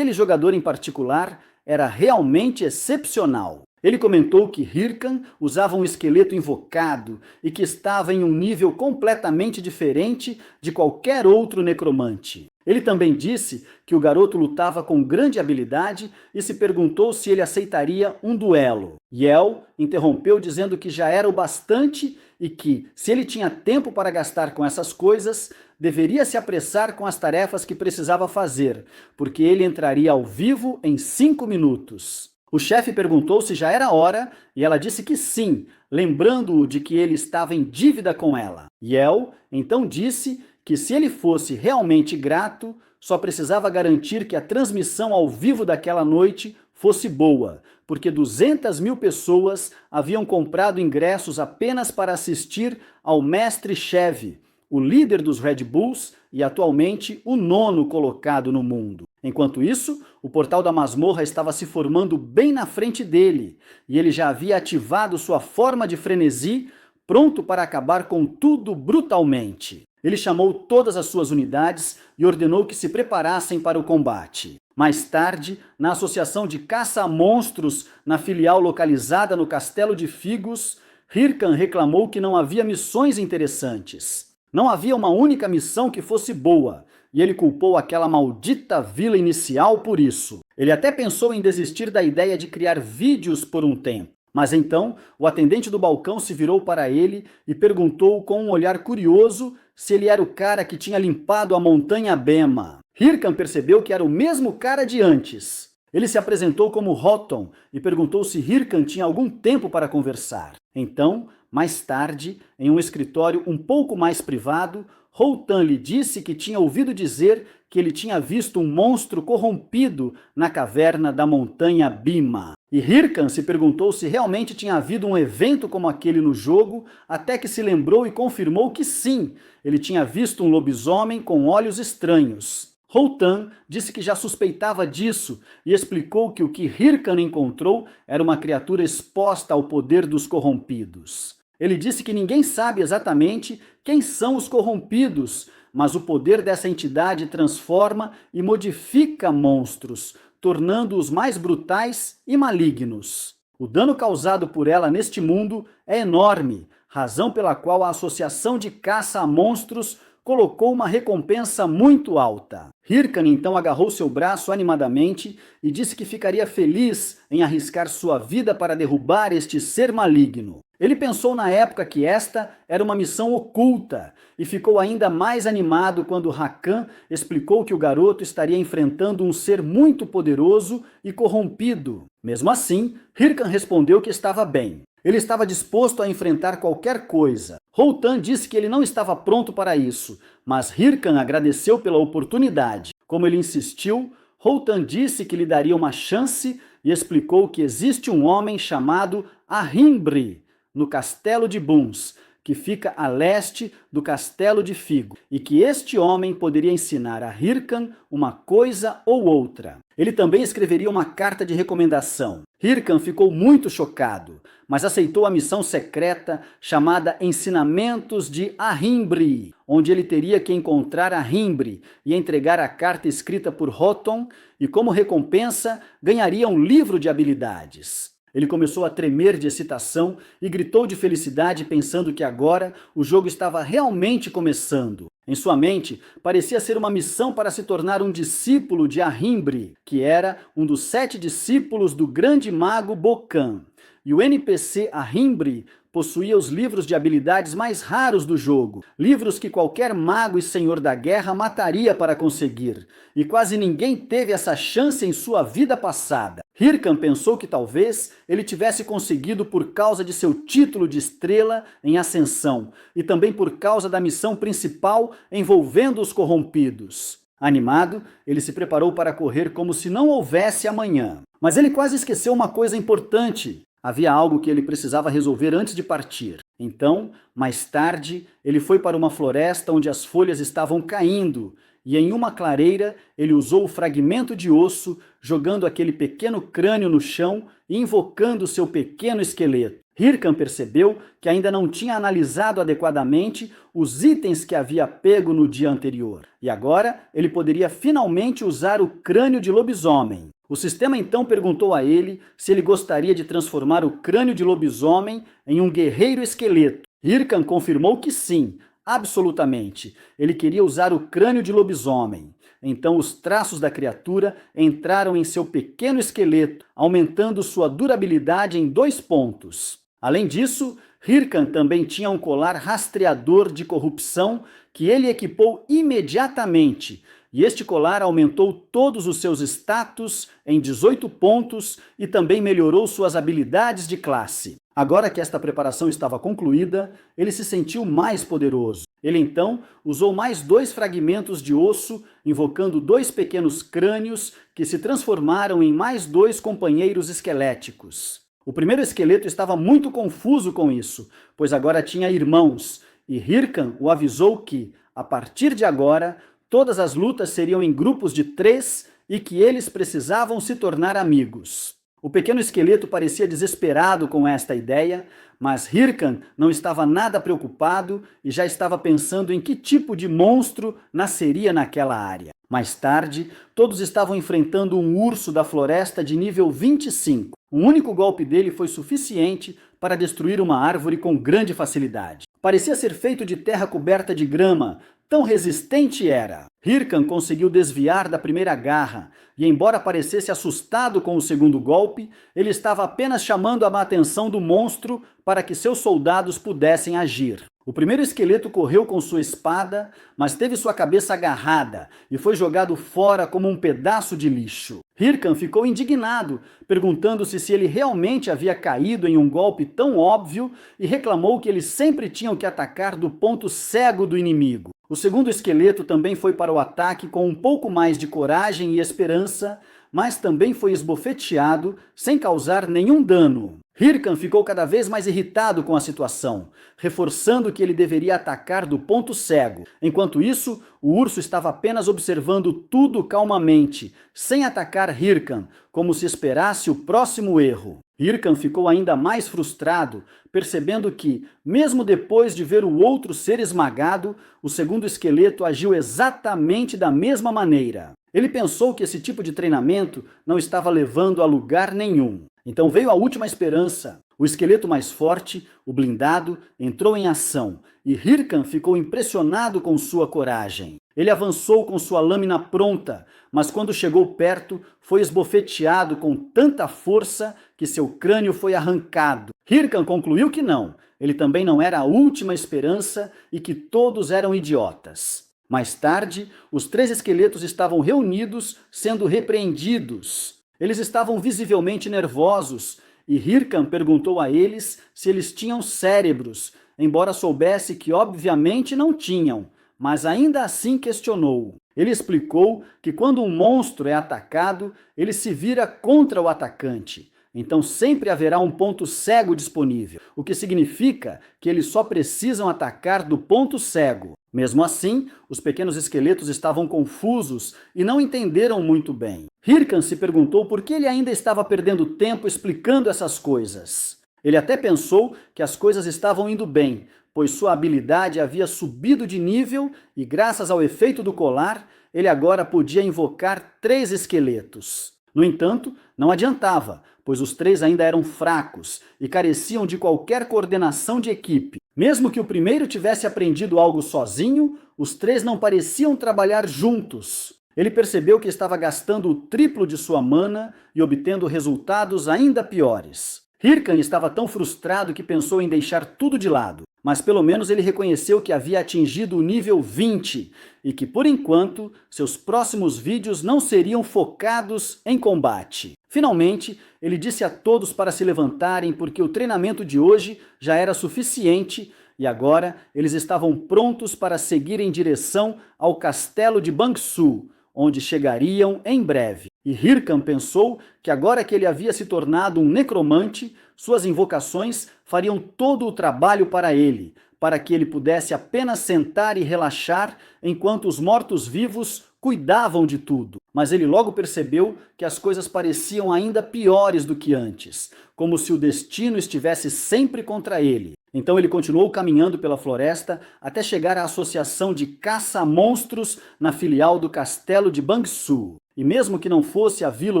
jogador em particular era realmente excepcional. Ele comentou que Hirkan usava um esqueleto invocado e que estava em um nível completamente diferente de qualquer outro necromante. Ele também disse que o garoto lutava com grande habilidade e se perguntou se ele aceitaria um duelo. Yel interrompeu dizendo que já era o bastante e que, se ele tinha tempo para gastar com essas coisas, deveria se apressar com as tarefas que precisava fazer, porque ele entraria ao vivo em 5 minutos. O chefe perguntou se já era hora e ela disse que sim, lembrando-o de que ele estava em dívida com ela. Yel então disse que se ele fosse realmente grato, só precisava garantir que a transmissão ao vivo daquela noite fosse boa, porque 200.000 pessoas haviam comprado ingressos apenas para assistir ao mestre Chev, o líder dos Red Bulls e atualmente o 9º colocado no mundo. Enquanto isso, o portal da masmorra estava se formando bem na frente dele, e ele já havia ativado sua forma de frenesi, pronto para acabar com tudo brutalmente. Ele chamou todas as suas unidades e ordenou que se preparassem para o combate. Mais tarde, na associação de caça a monstros, na filial localizada no Castelo de Figos, Hirkan reclamou que não havia missões interessantes. Não havia uma única missão que fosse boa, e ele culpou aquela maldita vila inicial por isso. Ele até pensou em desistir da ideia de criar vídeos por um tempo. Mas então, o atendente do balcão se virou para ele e perguntou com um olhar curioso se ele era o cara que tinha limpado a montanha Bema. Hirkan percebeu que era o mesmo cara de antes. Ele se apresentou como Hotton e perguntou se Hirkan tinha algum tempo para conversar. Então, mais tarde, em um escritório um pouco mais privado, Hotton lhe disse que tinha ouvido dizer que ele tinha visto um monstro corrompido na caverna da montanha Bima. E Hirkan se perguntou se realmente tinha havido um evento como aquele no jogo, até que se lembrou e confirmou que sim, ele tinha visto um lobisomem com olhos estranhos. Hotton disse que já suspeitava disso e explicou que o que Hirkan encontrou era uma criatura exposta ao poder dos corrompidos. Ele disse que ninguém sabe exatamente quem são os corrompidos, mas o poder dessa entidade transforma e modifica monstros, tornando-os mais brutais e malignos. O dano causado por ela neste mundo é enorme, razão pela qual a Associação de Caça a Monstros colocou uma recompensa muito alta. Hirkan então agarrou seu braço animadamente e disse que ficaria feliz em arriscar sua vida para derrubar este ser maligno. Ele pensou na época que esta era uma missão oculta e ficou ainda mais animado quando Rakan explicou que o garoto estaria enfrentando um ser muito poderoso e corrompido. Mesmo assim, Hirkan respondeu que estava bem. Ele estava disposto a enfrentar qualquer coisa. Hotton disse que ele não estava pronto para isso, mas Hirkan agradeceu pela oportunidade. Como ele insistiu, Hotton disse que lhe daria uma chance e explicou que existe um homem chamado Ahimbri, no Castelo de Buns, que fica a leste do Castelo de Figo, e que este homem poderia ensinar a Hirkan uma coisa ou outra. Ele também escreveria uma carta de recomendação. Hirkan ficou muito chocado, mas aceitou a missão secreta chamada Ensinamentos de Ahimbri, onde ele teria que encontrar Ahimbri e entregar a carta escrita por Hotton, e como recompensa ganharia um livro de habilidades. Ele começou a tremer de excitação e gritou de felicidade pensando que agora o jogo estava realmente começando. Em sua mente, parecia ser uma missão para se tornar um discípulo de Ahimbri, que era um dos 7 discípulos do grande mago Bokan. E o NPC Ahimbri possuía os livros de habilidades mais raros do jogo, livros que qualquer mago e senhor da guerra mataria para conseguir, e quase ninguém teve essa chance em sua vida passada. Hyrcan pensou que talvez ele tivesse conseguido por causa de seu título de estrela em ascensão, e também por causa da missão principal envolvendo os corrompidos. Animado, ele se preparou para correr como se não houvesse amanhã. Mas ele quase esqueceu uma coisa importante. Havia algo que ele precisava resolver antes de partir. Então, mais tarde, ele foi para uma floresta onde as folhas estavam caindo, e em uma clareira ele usou o fragmento de osso, jogando aquele pequeno crânio no chão e invocando seu pequeno esqueleto. Hyrcan percebeu que ainda não tinha analisado adequadamente os itens que havia pego no dia anterior, e agora ele poderia finalmente usar o crânio de lobisomem. O sistema então perguntou a ele se ele gostaria de transformar o crânio de lobisomem em um guerreiro esqueleto. Hyrcan confirmou que sim, absolutamente. Ele queria usar o crânio de lobisomem. Então os traços da criatura entraram em seu pequeno esqueleto, aumentando sua durabilidade em 2 pontos. Além disso, Hyrcan também tinha um colar rastreador de corrupção que ele equipou imediatamente, e este colar aumentou todos os seus status em 18 pontos e também melhorou suas habilidades de classe. Agora que esta preparação estava concluída, ele se sentiu mais poderoso. Ele então usou mais 2 fragmentos de osso, invocando 2 pequenos crânios que se transformaram em mais 2 companheiros esqueléticos. O primeiro esqueleto estava muito confuso com isso, pois agora tinha irmãos, e Hyrcan o avisou que, a partir de agora, todas as lutas seriam em grupos de 3 e que eles precisavam se tornar amigos. O pequeno esqueleto parecia desesperado com esta ideia, mas Hyrcan não estava nada preocupado e já estava pensando em que tipo de monstro nasceria naquela área. Mais tarde, todos estavam enfrentando um urso da floresta de nível 25. Um único golpe dele foi suficiente para destruir uma árvore com grande facilidade. Parecia ser feito de terra coberta de grama, tão resistente era. Hyrcan conseguiu desviar da primeira garra, e embora parecesse assustado com o segundo golpe, ele estava apenas chamando a atenção do monstro para que seus soldados pudessem agir. O primeiro esqueleto correu com sua espada, mas teve sua cabeça agarrada e foi jogado fora como um pedaço de lixo. Hyrcan ficou indignado, perguntando-se se ele realmente havia caído em um golpe tão óbvio e reclamou que eles sempre tinham que atacar do ponto cego do inimigo. O segundo esqueleto também foi para o ataque com um pouco mais de coragem e esperança, mas também foi esbofeteado sem causar nenhum dano. Hyrcan ficou cada vez mais irritado com a situação, reforçando que ele deveria atacar do ponto cego. Enquanto isso, o urso estava apenas observando tudo calmamente, sem atacar Hyrcan, como se esperasse o próximo erro. Hyrcan ficou ainda mais frustrado, percebendo que, mesmo depois de ver o outro ser esmagado, o segundo esqueleto agiu exatamente da mesma maneira. Ele pensou que esse tipo de treinamento não estava levando a lugar nenhum. Então veio a última esperança. O esqueleto mais forte, o blindado, entrou em ação, e Hyrcan ficou impressionado com sua coragem. Ele avançou com sua lâmina pronta, mas quando chegou perto, foi esbofeteado com tanta força que seu crânio foi arrancado. Hyrcan concluiu que não, ele também não era a última esperança e que todos eram idiotas. Mais tarde, os 3 esqueletos estavam reunidos, sendo repreendidos. Eles estavam visivelmente nervosos, e Hyrcan perguntou a eles se eles tinham cérebros, embora soubesse que obviamente não tinham, mas ainda assim questionou. Ele explicou que quando um monstro é atacado, ele se vira contra o atacante. Então sempre haverá um ponto cego disponível, o que significa que eles só precisam atacar do ponto cego. Mesmo assim, os pequenos esqueletos estavam confusos e não entenderam muito bem. Hyrcan se perguntou por que ele ainda estava perdendo tempo explicando essas coisas. Ele até pensou que as coisas estavam indo bem, pois sua habilidade havia subido de nível e, graças ao efeito do colar, ele agora podia invocar 3 esqueletos. No entanto, não adiantava, pois os 3 ainda eram fracos e careciam de qualquer coordenação de equipe. Mesmo que o primeiro tivesse aprendido algo sozinho, os 3 não pareciam trabalhar juntos. Ele percebeu que estava gastando o triplo de sua mana e obtendo resultados ainda piores. Hircan estava tão frustrado que pensou em deixar tudo de lado, mas pelo menos ele reconheceu que havia atingido o nível 20 e que, por enquanto, seus próximos vídeos não seriam focados em combate. Finalmente, ele disse a todos para se levantarem porque o treinamento de hoje já era suficiente e agora eles estavam prontos para seguir em direção ao castelo de Bangsu, onde chegariam em breve. E Hircan pensou que agora que ele havia se tornado um necromante, suas invocações fariam todo o trabalho para ele, para que ele pudesse apenas sentar e relaxar enquanto os mortos-vivos cuidavam de tudo. Mas ele logo percebeu que as coisas pareciam ainda piores do que antes, como se o destino estivesse sempre contra ele. Então ele continuou caminhando pela floresta até chegar à associação de caça-monstros na filial do castelo de Bangsu. E mesmo que não fosse a vila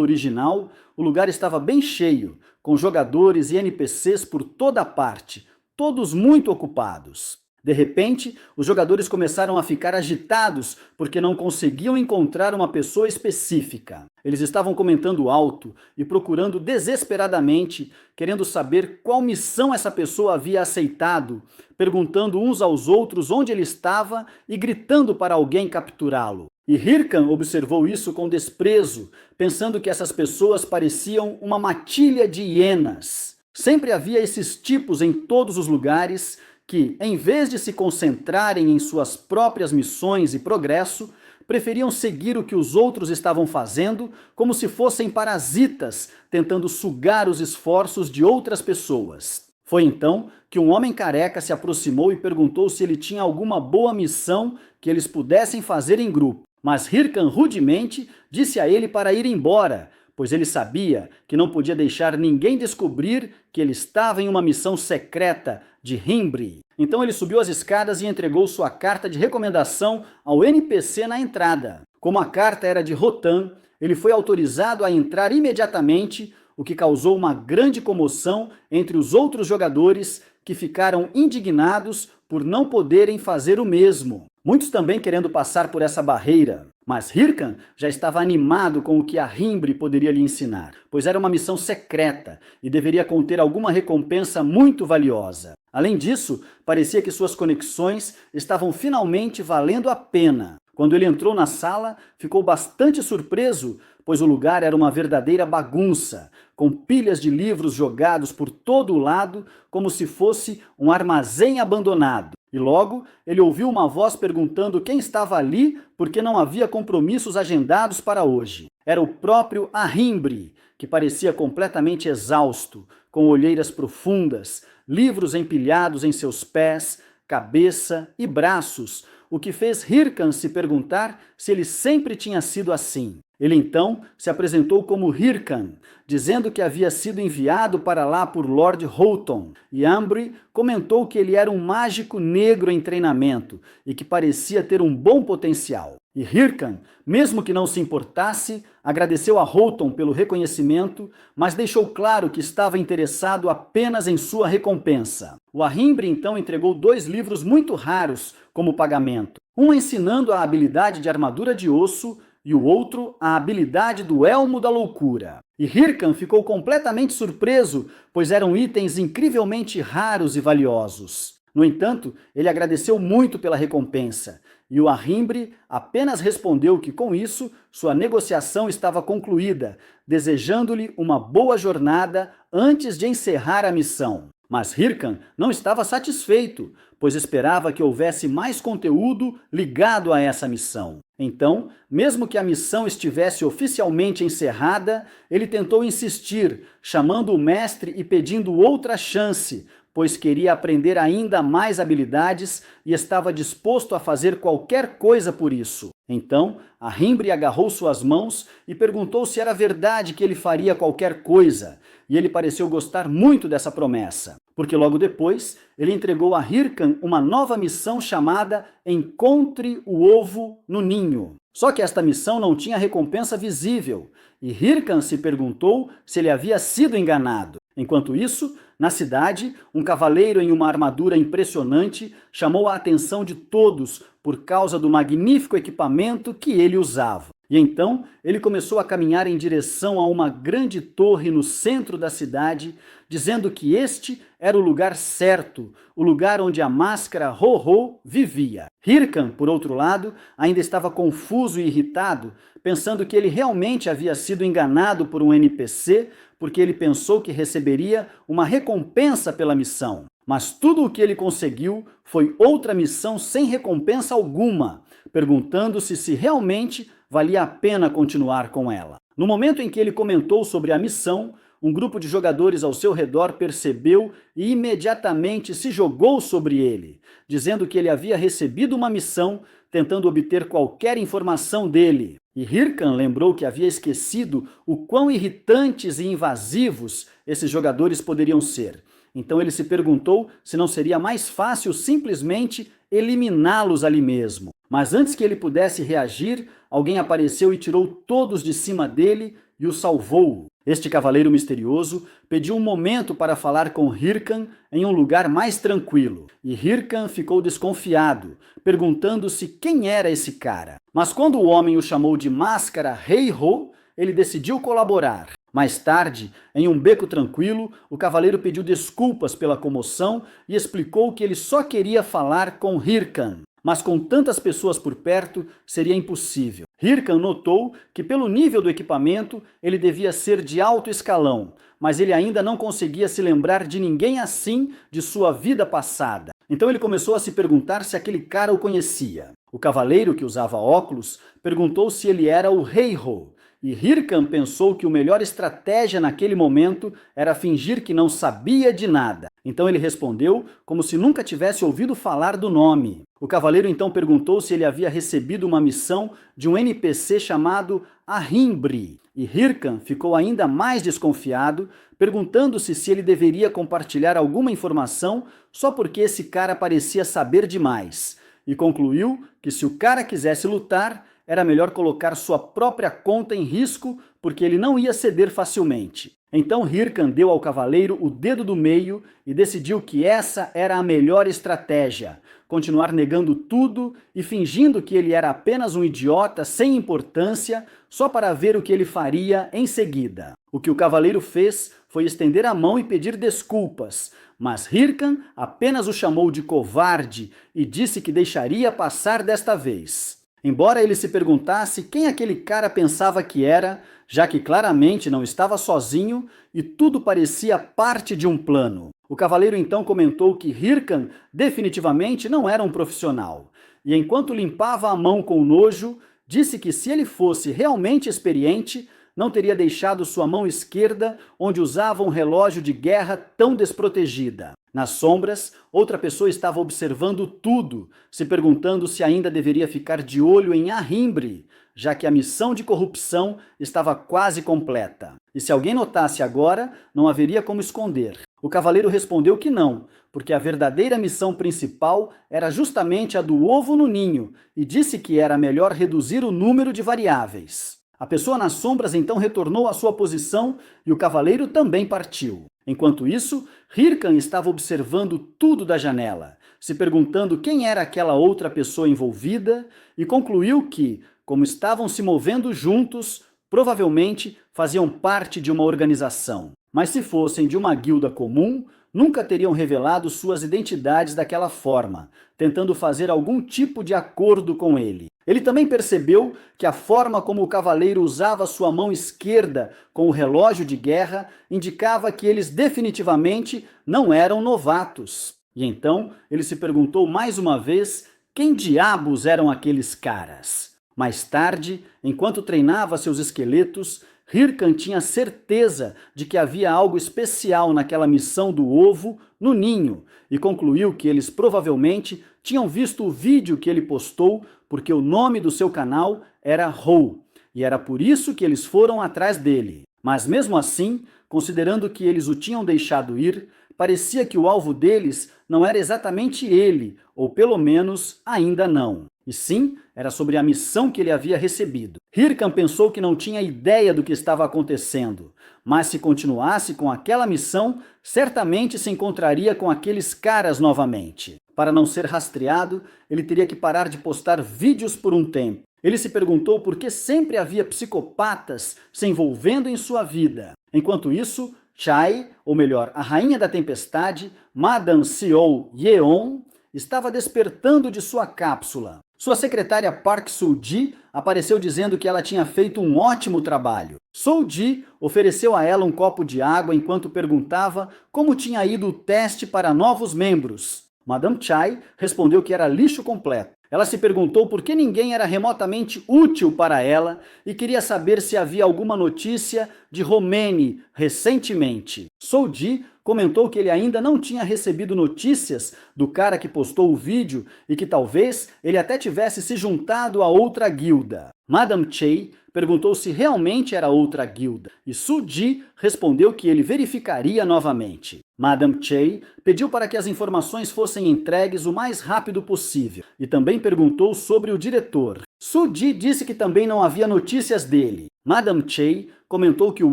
original, o lugar estava bem cheio, com jogadores e NPCs por toda parte, todos muito ocupados. De repente, os jogadores começaram a ficar agitados porque não conseguiam encontrar uma pessoa específica. Eles estavam comentando alto e procurando desesperadamente, querendo saber qual missão essa pessoa havia aceitado, perguntando uns aos outros onde ele estava e gritando para alguém capturá-lo. E Hircan observou isso com desprezo, pensando que essas pessoas pareciam uma matilha de hienas. Sempre havia esses tipos em todos os lugares que, em vez de se concentrarem em suas próprias missões e progresso, preferiam seguir o que os outros estavam fazendo como se fossem parasitas, tentando sugar os esforços de outras pessoas. Foi então que um homem careca se aproximou e perguntou se ele tinha alguma boa missão que eles pudessem fazer em grupo. Mas Hircan rudemente disse a ele para ir embora, pois ele sabia que não podia deixar ninguém descobrir que ele estava em uma missão secreta de Himbri. Então ele subiu as escadas e entregou sua carta de recomendação ao NPC na entrada. Como a carta era de Rotan, ele foi autorizado a entrar imediatamente, o que causou uma grande comoção entre os outros jogadores que ficaram indignados por não poderem fazer o mesmo. Muitos também querendo passar por essa barreira. Mas Hircan já estava animado com o que a Himbri poderia lhe ensinar, pois era uma missão secreta e deveria conter alguma recompensa muito valiosa. Além disso, parecia que suas conexões estavam finalmente valendo a pena. Quando ele entrou na sala, ficou bastante surpreso, pois o lugar era uma verdadeira bagunça, com pilhas de livros jogados por todo o lado, como se fosse um armazém abandonado. E logo, ele ouviu uma voz perguntando quem estava ali porque não havia compromissos agendados para hoje. Era o próprio Ahimbri, que parecia completamente exausto, com olheiras profundas, livros empilhados em seus pés, cabeça e braços, o que fez Hircan se perguntar se ele sempre tinha sido assim. Ele então se apresentou como Hircan, dizendo que havia sido enviado para lá por Lord Houghton, e Ambry comentou que ele era um mágico negro em treinamento e que parecia ter um bom potencial. E Hircan, mesmo que não se importasse, agradeceu a Houghton pelo reconhecimento, mas deixou claro que estava interessado apenas em sua recompensa. O Ahimbri então entregou 2 livros muito raros como pagamento, um ensinando a habilidade de armadura de osso e o outro a habilidade do Elmo da Loucura. E Hircan ficou completamente surpreso, pois eram itens incrivelmente raros e valiosos. No entanto, ele agradeceu muito pela recompensa, e o Ahimbri apenas respondeu que com isso sua negociação estava concluída, desejando-lhe uma boa jornada antes de encerrar a missão. Mas Hircan não estava satisfeito, pois esperava que houvesse mais conteúdo ligado a essa missão. Então, mesmo que a missão estivesse oficialmente encerrada, ele tentou insistir, chamando o mestre e pedindo outra chance, pois queria aprender ainda mais habilidades e estava disposto a fazer qualquer coisa por isso. Então, Ahimbri agarrou suas mãos e perguntou se era verdade que ele faria qualquer coisa, e ele pareceu gostar muito dessa promessa, porque logo depois ele entregou a Hircan uma nova missão chamada Encontre o Ovo no Ninho. Só que esta missão não tinha recompensa visível, e Hircan se perguntou se ele havia sido enganado. Enquanto isso, na cidade, um cavaleiro em uma armadura impressionante chamou a atenção de todos por causa do magnífico equipamento que ele usava. E então ele começou a caminhar em direção a uma grande torre no centro da cidade, dizendo que este era o lugar certo, o lugar onde a máscara Ho-Ho vivia. Hyrcan, por outro lado, ainda estava confuso e irritado, pensando que ele realmente havia sido enganado por um NPC, porque ele pensou que receberia uma recompensa pela missão. Mas tudo o que ele conseguiu foi outra missão sem recompensa alguma, perguntando-se se realmente valia a pena continuar com ela. No momento em que ele comentou sobre a missão, um grupo de jogadores ao seu redor percebeu e imediatamente se jogou sobre ele, dizendo que ele havia recebido uma missão, tentando obter qualquer informação dele. E Hyrcan lembrou que havia esquecido o quão irritantes e invasivos esses jogadores poderiam ser. Então ele se perguntou se não seria mais fácil simplesmente eliminá-los ali mesmo. Mas antes que ele pudesse reagir, alguém apareceu e tirou todos de cima dele e o salvou. Este cavaleiro misterioso pediu um momento para falar com Hyrcan em um lugar mais tranquilo. E Hyrcan ficou desconfiado, perguntando-se quem era esse cara. Mas quando o homem o chamou de Máscara Hei-Ho, ele decidiu colaborar. Mais tarde, em um beco tranquilo, o cavaleiro pediu desculpas pela comoção e explicou que ele só queria falar com Hyrcan. Mas com tantas pessoas por perto, seria impossível. Hyrcan notou que pelo nível do equipamento, ele devia ser de alto escalão, mas ele ainda não conseguia se lembrar de ninguém assim de sua vida passada. Então ele começou a se perguntar se aquele cara o conhecia. O cavaleiro, que usava óculos, perguntou se ele era o Hei-Ho. E Hyrcan pensou que a melhor estratégia naquele momento era fingir que não sabia de nada. Então ele respondeu como se nunca tivesse ouvido falar do nome. O cavaleiro então perguntou se ele havia recebido uma missão de um NPC chamado Ahimbri. E Hyrcan ficou ainda mais desconfiado, perguntando-se se ele deveria compartilhar alguma informação só porque esse cara parecia saber demais. E concluiu que se o cara quisesse lutar, era melhor colocar sua própria conta em risco, porque ele não ia ceder facilmente. Então Hyrcan deu ao cavaleiro o dedo do meio e decidiu que essa era a melhor estratégia. Continuar negando tudo e fingindo que ele era apenas um idiota sem importância, só para ver o que ele faria em seguida. O que o cavaleiro fez foi estender a mão e pedir desculpas, mas Hyrcan apenas o chamou de covarde e disse que deixaria passar desta vez. Embora ele se perguntasse quem aquele cara pensava que era, já que claramente não estava sozinho e tudo parecia parte de um plano. O cavaleiro então comentou que Hyrcan definitivamente não era um profissional. E enquanto limpava a mão com nojo, disse que se ele fosse realmente experiente, não teria deixado sua mão esquerda onde usava um relógio de guerra tão desprotegida. Nas sombras, outra pessoa estava observando tudo, se perguntando se ainda deveria ficar de olho em Ahimbri, já que a missão de corrupção estava quase completa. E se alguém notasse agora, não haveria como esconder. O cavaleiro respondeu que não, porque a verdadeira missão principal era justamente a do ovo no ninho, e disse que era melhor reduzir o número de variáveis. A pessoa nas sombras então retornou à sua posição e o cavaleiro também partiu. Enquanto isso, Hyrcan estava observando tudo da janela, se perguntando quem era aquela outra pessoa envolvida e concluiu que, como estavam se movendo juntos, provavelmente faziam parte de uma organização. Mas se fossem de uma guilda comum, nunca teriam revelado suas identidades daquela forma, tentando fazer algum tipo de acordo com ele. Ele também percebeu que a forma como o cavaleiro usava sua mão esquerda com o relógio de guerra indicava que eles definitivamente não eram novatos. E então ele se perguntou mais uma vez quem diabos eram aqueles caras. Mais tarde, enquanto treinava seus esqueletos, Hyrcan tinha certeza de que havia algo especial naquela missão do ovo no ninho e concluiu que eles provavelmente tinham visto o vídeo que ele postou porque o nome do seu canal era Ho, e era por isso que eles foram atrás dele. Mas mesmo assim, considerando que eles o tinham deixado ir, parecia que o alvo deles não era exatamente ele, ou pelo menos ainda não. E sim, era sobre a missão que ele havia recebido. Hyrcan pensou que não tinha ideia do que estava acontecendo, mas se continuasse com aquela missão, certamente se encontraria com aqueles caras novamente. Para não ser rastreado, ele teria que parar de postar vídeos por um tempo. Ele se perguntou por que sempre havia psicopatas se envolvendo em sua vida. Enquanto isso, Chai, ou melhor, a rainha da tempestade, Madame Seo Yeon, estava despertando de sua cápsula. Sua secretária Park Soo-ji apareceu dizendo que ela tinha feito um ótimo trabalho. Soo-ji ofereceu a ela um copo de água enquanto perguntava como tinha ido o teste para novos membros. Madame Chai respondeu que era lixo completo. Ela se perguntou por que ninguém era remotamente útil para ela e queria saber se havia alguma notícia de Romene recentemente. Soo-ji comentou que ele ainda não tinha recebido notícias do cara que postou o vídeo e que talvez ele até tivesse se juntado a outra guilda. Madame Chai perguntou se realmente era outra guilda e Soo-ji respondeu que ele verificaria novamente. Madame Chai pediu para que as informações fossem entregues o mais rápido possível e também perguntou sobre o diretor. Soo-ji disse que também não havia notícias dele. Madame Chai comentou que o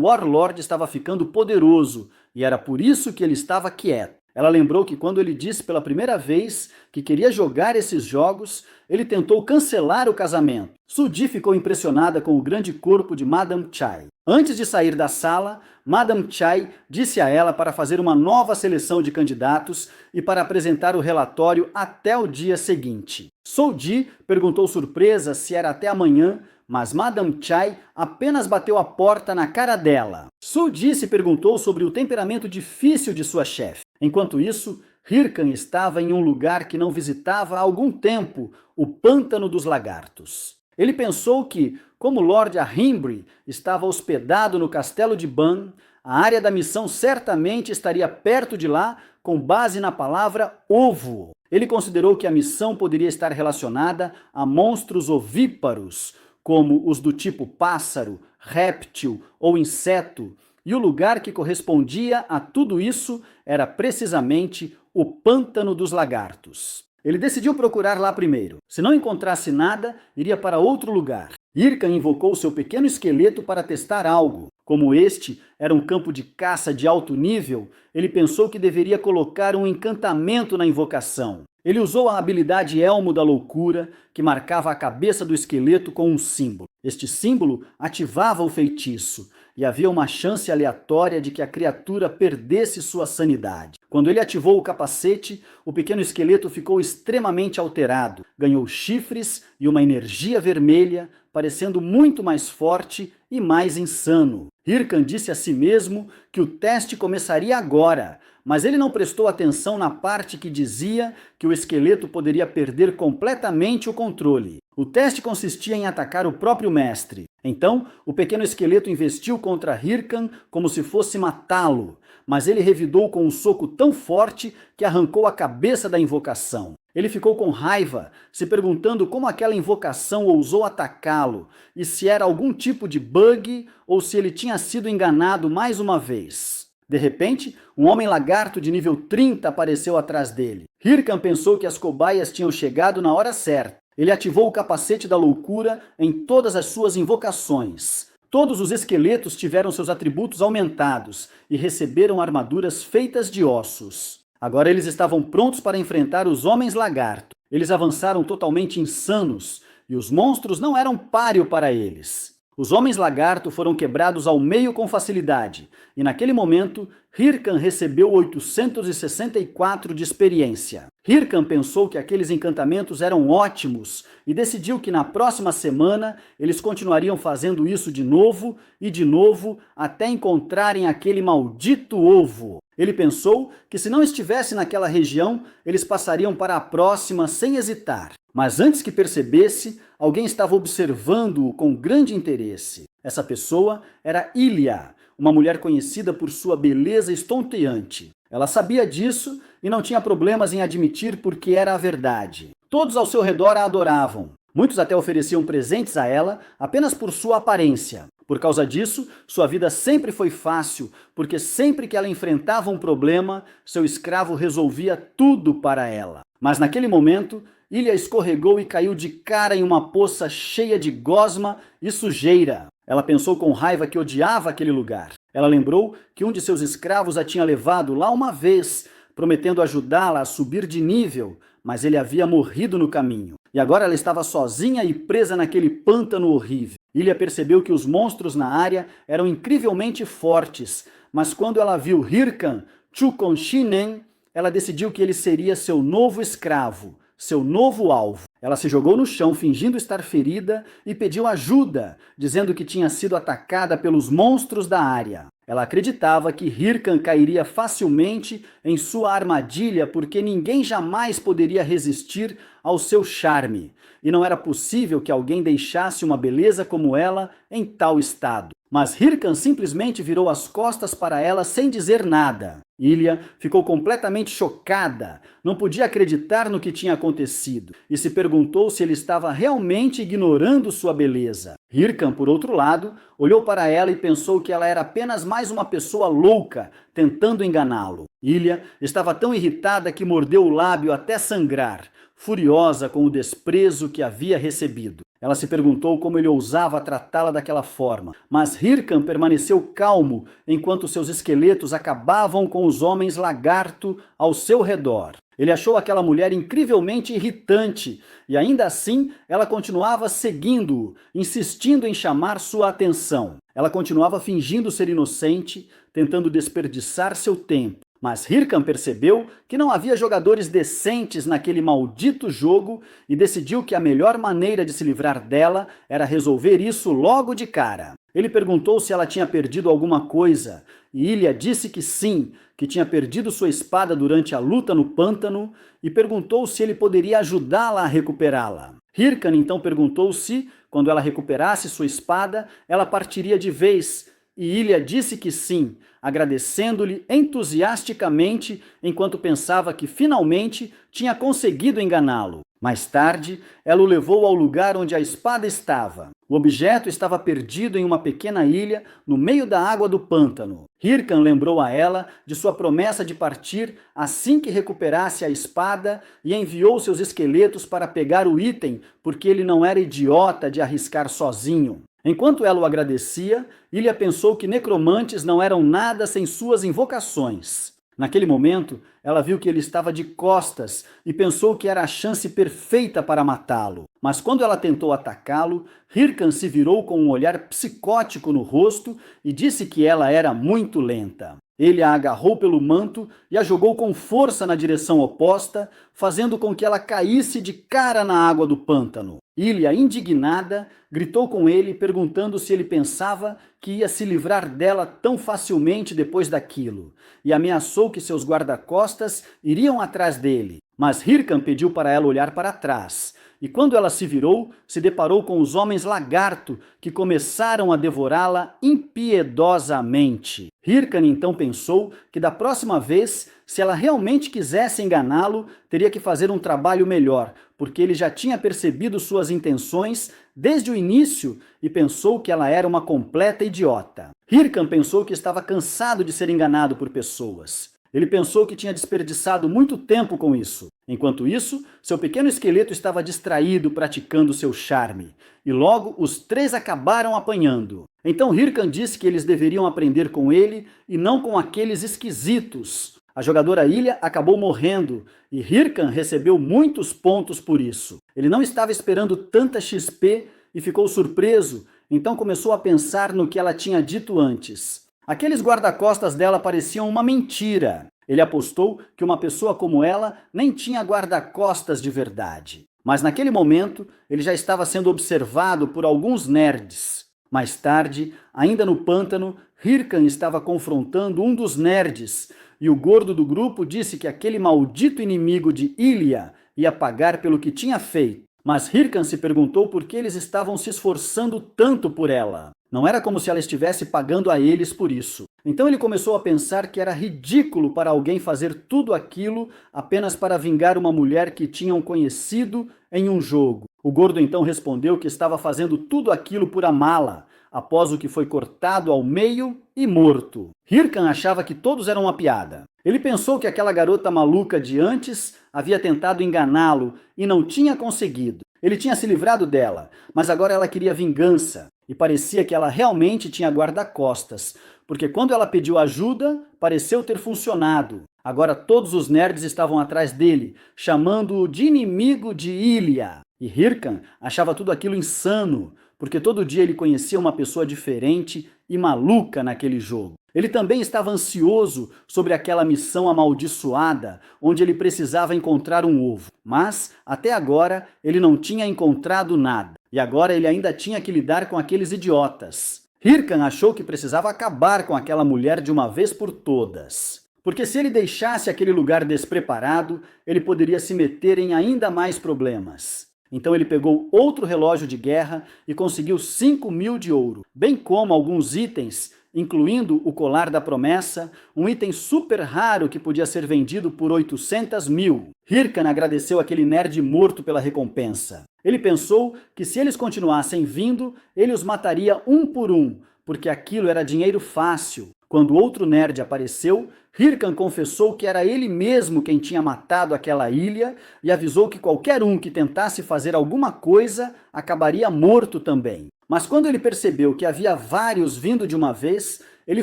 Warlord estava ficando poderoso e era por isso que ele estava quieto. Ela lembrou que quando ele disse pela primeira vez que queria jogar esses jogos, ele tentou cancelar o casamento. Soo-ji ficou impressionada com o grande corpo de Madame Chai. Antes de sair da sala, Madame Chai disse a ela para fazer uma nova seleção de candidatos e para apresentar o relatório até o dia seguinte. Soo-ji perguntou surpresa se era até amanhã, mas Madame Chai apenas bateu a porta na cara dela. Soo-ji se perguntou sobre o temperamento difícil de sua chefe. Enquanto isso, Hirkan estava em um lugar que não visitava há algum tempo, o Pântano dos Lagartos. Ele pensou que, como Lord Ahimbri estava hospedado no castelo de Ban, a área da missão certamente estaria perto de lá, com base na palavra ovo. Ele considerou que a missão poderia estar relacionada a monstros ovíparos, como os do tipo pássaro, réptil ou inseto, e o lugar que correspondia a tudo isso era precisamente o Pântano dos Lagartos. Ele decidiu procurar lá primeiro. Se não encontrasse nada, iria para outro lugar. Hirkan invocou seu pequeno esqueleto para testar algo. Como este era um campo de caça de alto nível, ele pensou que deveria colocar um encantamento na invocação. Ele usou a habilidade Elmo da Loucura, que marcava a cabeça do esqueleto com um símbolo. Este símbolo ativava o feitiço, e havia uma chance aleatória de que a criatura perdesse sua sanidade. Quando ele ativou o capacete, o pequeno esqueleto ficou extremamente alterado, ganhou chifres e uma energia vermelha, parecendo muito mais forte e mais insano. Hirkan disse a si mesmo que o teste começaria agora, mas ele não prestou atenção na parte que dizia que o esqueleto poderia perder completamente o controle. O teste consistia em atacar o próprio mestre. Então, o pequeno esqueleto investiu contra Hirkan como se fosse matá-lo, mas ele revidou com um soco tão forte que arrancou a cabeça da invocação. Ele ficou com raiva, se perguntando como aquela invocação ousou atacá-lo, e se era algum tipo de bug ou se ele tinha sido enganado mais uma vez. De repente, um homem lagarto de nível 30 apareceu atrás dele. Hirkan pensou que as cobaias tinham chegado na hora certa. Ele ativou o capacete da loucura em todas as suas invocações. Todos os esqueletos tiveram seus atributos aumentados e receberam armaduras feitas de ossos. Agora eles estavam prontos para enfrentar os homens lagarto. Eles avançaram totalmente insanos e os monstros não eram páreo para eles. Os homens lagarto foram quebrados ao meio com facilidade, e naquele momento, Hirkan recebeu 864 de experiência. Hirkan pensou que aqueles encantamentos eram ótimos e decidiu que na próxima semana eles continuariam fazendo isso de novo e de novo até encontrarem aquele maldito ovo. Ele pensou que se não estivesse naquela região, eles passariam para a próxima sem hesitar. Mas antes que percebesse, alguém estava observando-o com grande interesse. Essa pessoa era Ilia, uma mulher conhecida por sua beleza estonteante. Ela sabia disso e não tinha problemas em admitir porque era a verdade. Todos ao seu redor a adoravam. Muitos até ofereciam presentes a ela apenas por sua aparência. Por causa disso, sua vida sempre foi fácil, porque sempre que ela enfrentava um problema, seu escravo resolvia tudo para ela. Mas naquele momento, Ilia escorregou e caiu de cara em uma poça cheia de gosma e sujeira. Ela pensou com raiva que odiava aquele lugar. Ela lembrou que um de seus escravos a tinha levado lá uma vez, prometendo ajudá-la a subir de nível, mas ele havia morrido no caminho. e agora ela estava sozinha e presa naquele pântano horrível. Ilha percebeu que os monstros na área eram incrivelmente fortes, mas quando ela viu Hirkan Chukonshinen, ela decidiu que ele seria seu novo escravo, seu novo alvo. Ela se jogou no chão fingindo estar ferida e pediu ajuda, dizendo que tinha sido atacada pelos monstros da área. Ela acreditava que Hirkan cairia facilmente em sua armadilha porque ninguém jamais poderia resistir ao seu charme, e não era possível que alguém deixasse uma beleza como ela em tal estado. Mas Hirkan simplesmente virou as costas para ela sem dizer nada. Ilha ficou completamente chocada, não podia acreditar no que tinha acontecido e se perguntou se ele estava realmente ignorando sua beleza. Hirkan, por outro lado, olhou para ela e pensou que ela era apenas mais uma pessoa louca tentando enganá-lo. Ilha estava tão irritada que mordeu o lábio até sangrar, furiosa com o desprezo que havia recebido. Ela se perguntou como ele ousava tratá-la daquela forma, mas Hirkan permaneceu calmo enquanto seus esqueletos acabavam com os homens lagarto ao seu redor. Ele achou aquela mulher incrivelmente irritante e ainda assim ela continuava seguindo-o, insistindo em chamar sua atenção. Ela continuava fingindo ser inocente, tentando desperdiçar seu tempo. Mas Hirkan percebeu que não havia jogadores decentes naquele maldito jogo e decidiu que a melhor maneira de se livrar dela era resolver isso logo de cara. Ele perguntou se ela tinha perdido alguma coisa e Ilha disse que sim, que tinha perdido sua espada durante a luta no pântano e perguntou se ele poderia ajudá-la a recuperá-la. Hirkan então perguntou se, quando ela recuperasse sua espada, ela partiria de vez. E Ilha disse que sim, agradecendo-lhe entusiasticamente enquanto pensava que finalmente tinha conseguido enganá-lo. Mais tarde, ela o levou ao lugar onde a espada estava. O objeto estava perdido em uma pequena ilha no meio da água do pântano. Hirkan lembrou a ela de sua promessa de partir assim que recuperasse a espada e enviou seus esqueletos para pegar o item porque ele não era idiota de arriscar sozinho. Enquanto ela o agradecia, Ilha pensou que necromantes não eram nada sem suas invocações. Naquele momento, ela viu que ele estava de costas e pensou que era a chance perfeita para matá-lo. Mas quando ela tentou atacá-lo, Hirkan se virou com um olhar psicótico no rosto e disse que ela era muito lenta. Ele a agarrou pelo manto e a jogou com força na direção oposta, fazendo com que ela caísse de cara na água do pântano. Ilha, indignada, gritou com ele, perguntando se ele pensava que ia se livrar dela tão facilmente depois daquilo, e ameaçou que seus guarda-costas iriam atrás dele. Mas Hirkan pediu para ela olhar para trás, e quando ela se virou, se deparou com os homens lagarto, que começaram a devorá-la impiedosamente. Hirkan então pensou que da próxima vez, se ela realmente quisesse enganá-lo, teria que fazer um trabalho melhor, porque ele já tinha percebido suas intenções desde o início e pensou que ela era uma completa idiota. Hirkan pensou que estava cansado de ser enganado por pessoas. Ele pensou que tinha desperdiçado muito tempo com isso. Enquanto isso, seu pequeno esqueleto estava distraído praticando seu charme. E logo os três acabaram apanhando. Então Hirkan disse que eles deveriam aprender com ele e não com aqueles esquisitos. A jogadora Ilha acabou morrendo e Hirkan recebeu muitos pontos por isso. Ele não estava esperando tanta XP e ficou surpreso, então começou a pensar no que ela tinha dito antes. Aqueles guarda-costas dela pareciam uma mentira. Ele apostou que uma pessoa como ela nem tinha guarda-costas de verdade. Mas naquele momento, ele já estava sendo observado por alguns nerds. Mais tarde, ainda no pântano, Hirkan estava confrontando um dos nerds, e o gordo do grupo disse que aquele maldito inimigo de Ilha ia pagar pelo que tinha feito. Mas Hirkan se perguntou por que eles estavam se esforçando tanto por ela. Não era como se ela estivesse pagando a eles por isso. Então ele começou a pensar que era ridículo para alguém fazer tudo aquilo apenas para vingar uma mulher que tinham conhecido em um jogo. O gordo então respondeu que estava fazendo tudo aquilo por amá-la, após o que foi cortado ao meio e morto. Hirkan achava que todos eram uma piada. Ele pensou que aquela garota maluca de antes havia tentado enganá-lo e não tinha conseguido. Ele tinha se livrado dela, mas agora ela queria vingança. E parecia que ela realmente tinha guarda-costas, porque quando ela pediu ajuda, pareceu ter funcionado. Agora todos os nerds estavam atrás dele, chamando-o de inimigo de Ilya. E Hirkan achava tudo aquilo insano, porque todo dia ele conhecia uma pessoa diferente e maluca naquele jogo. Ele também estava ansioso sobre aquela missão amaldiçoada, onde ele precisava encontrar um ovo. Mas, até agora, ele não tinha encontrado nada. E agora ele ainda tinha que lidar com aqueles idiotas. Hirkan achou que precisava acabar com aquela mulher de uma vez por todas. Porque se ele deixasse aquele lugar despreparado, ele poderia se meter em ainda mais problemas. Então ele pegou outro relógio de guerra e conseguiu 5.000 de ouro, bem como alguns itens, incluindo o colar da promessa, um item super raro que podia ser vendido por 800.000. Hirkan agradeceu aquele nerd morto pela recompensa. Ele pensou que se eles continuassem vindo, ele os mataria um por um, porque aquilo era dinheiro fácil. Quando outro nerd apareceu, Hirkan confessou que era ele mesmo quem tinha matado aquela ilha e avisou que qualquer um que tentasse fazer alguma coisa acabaria morto também. Mas quando ele percebeu que havia vários vindo de uma vez, ele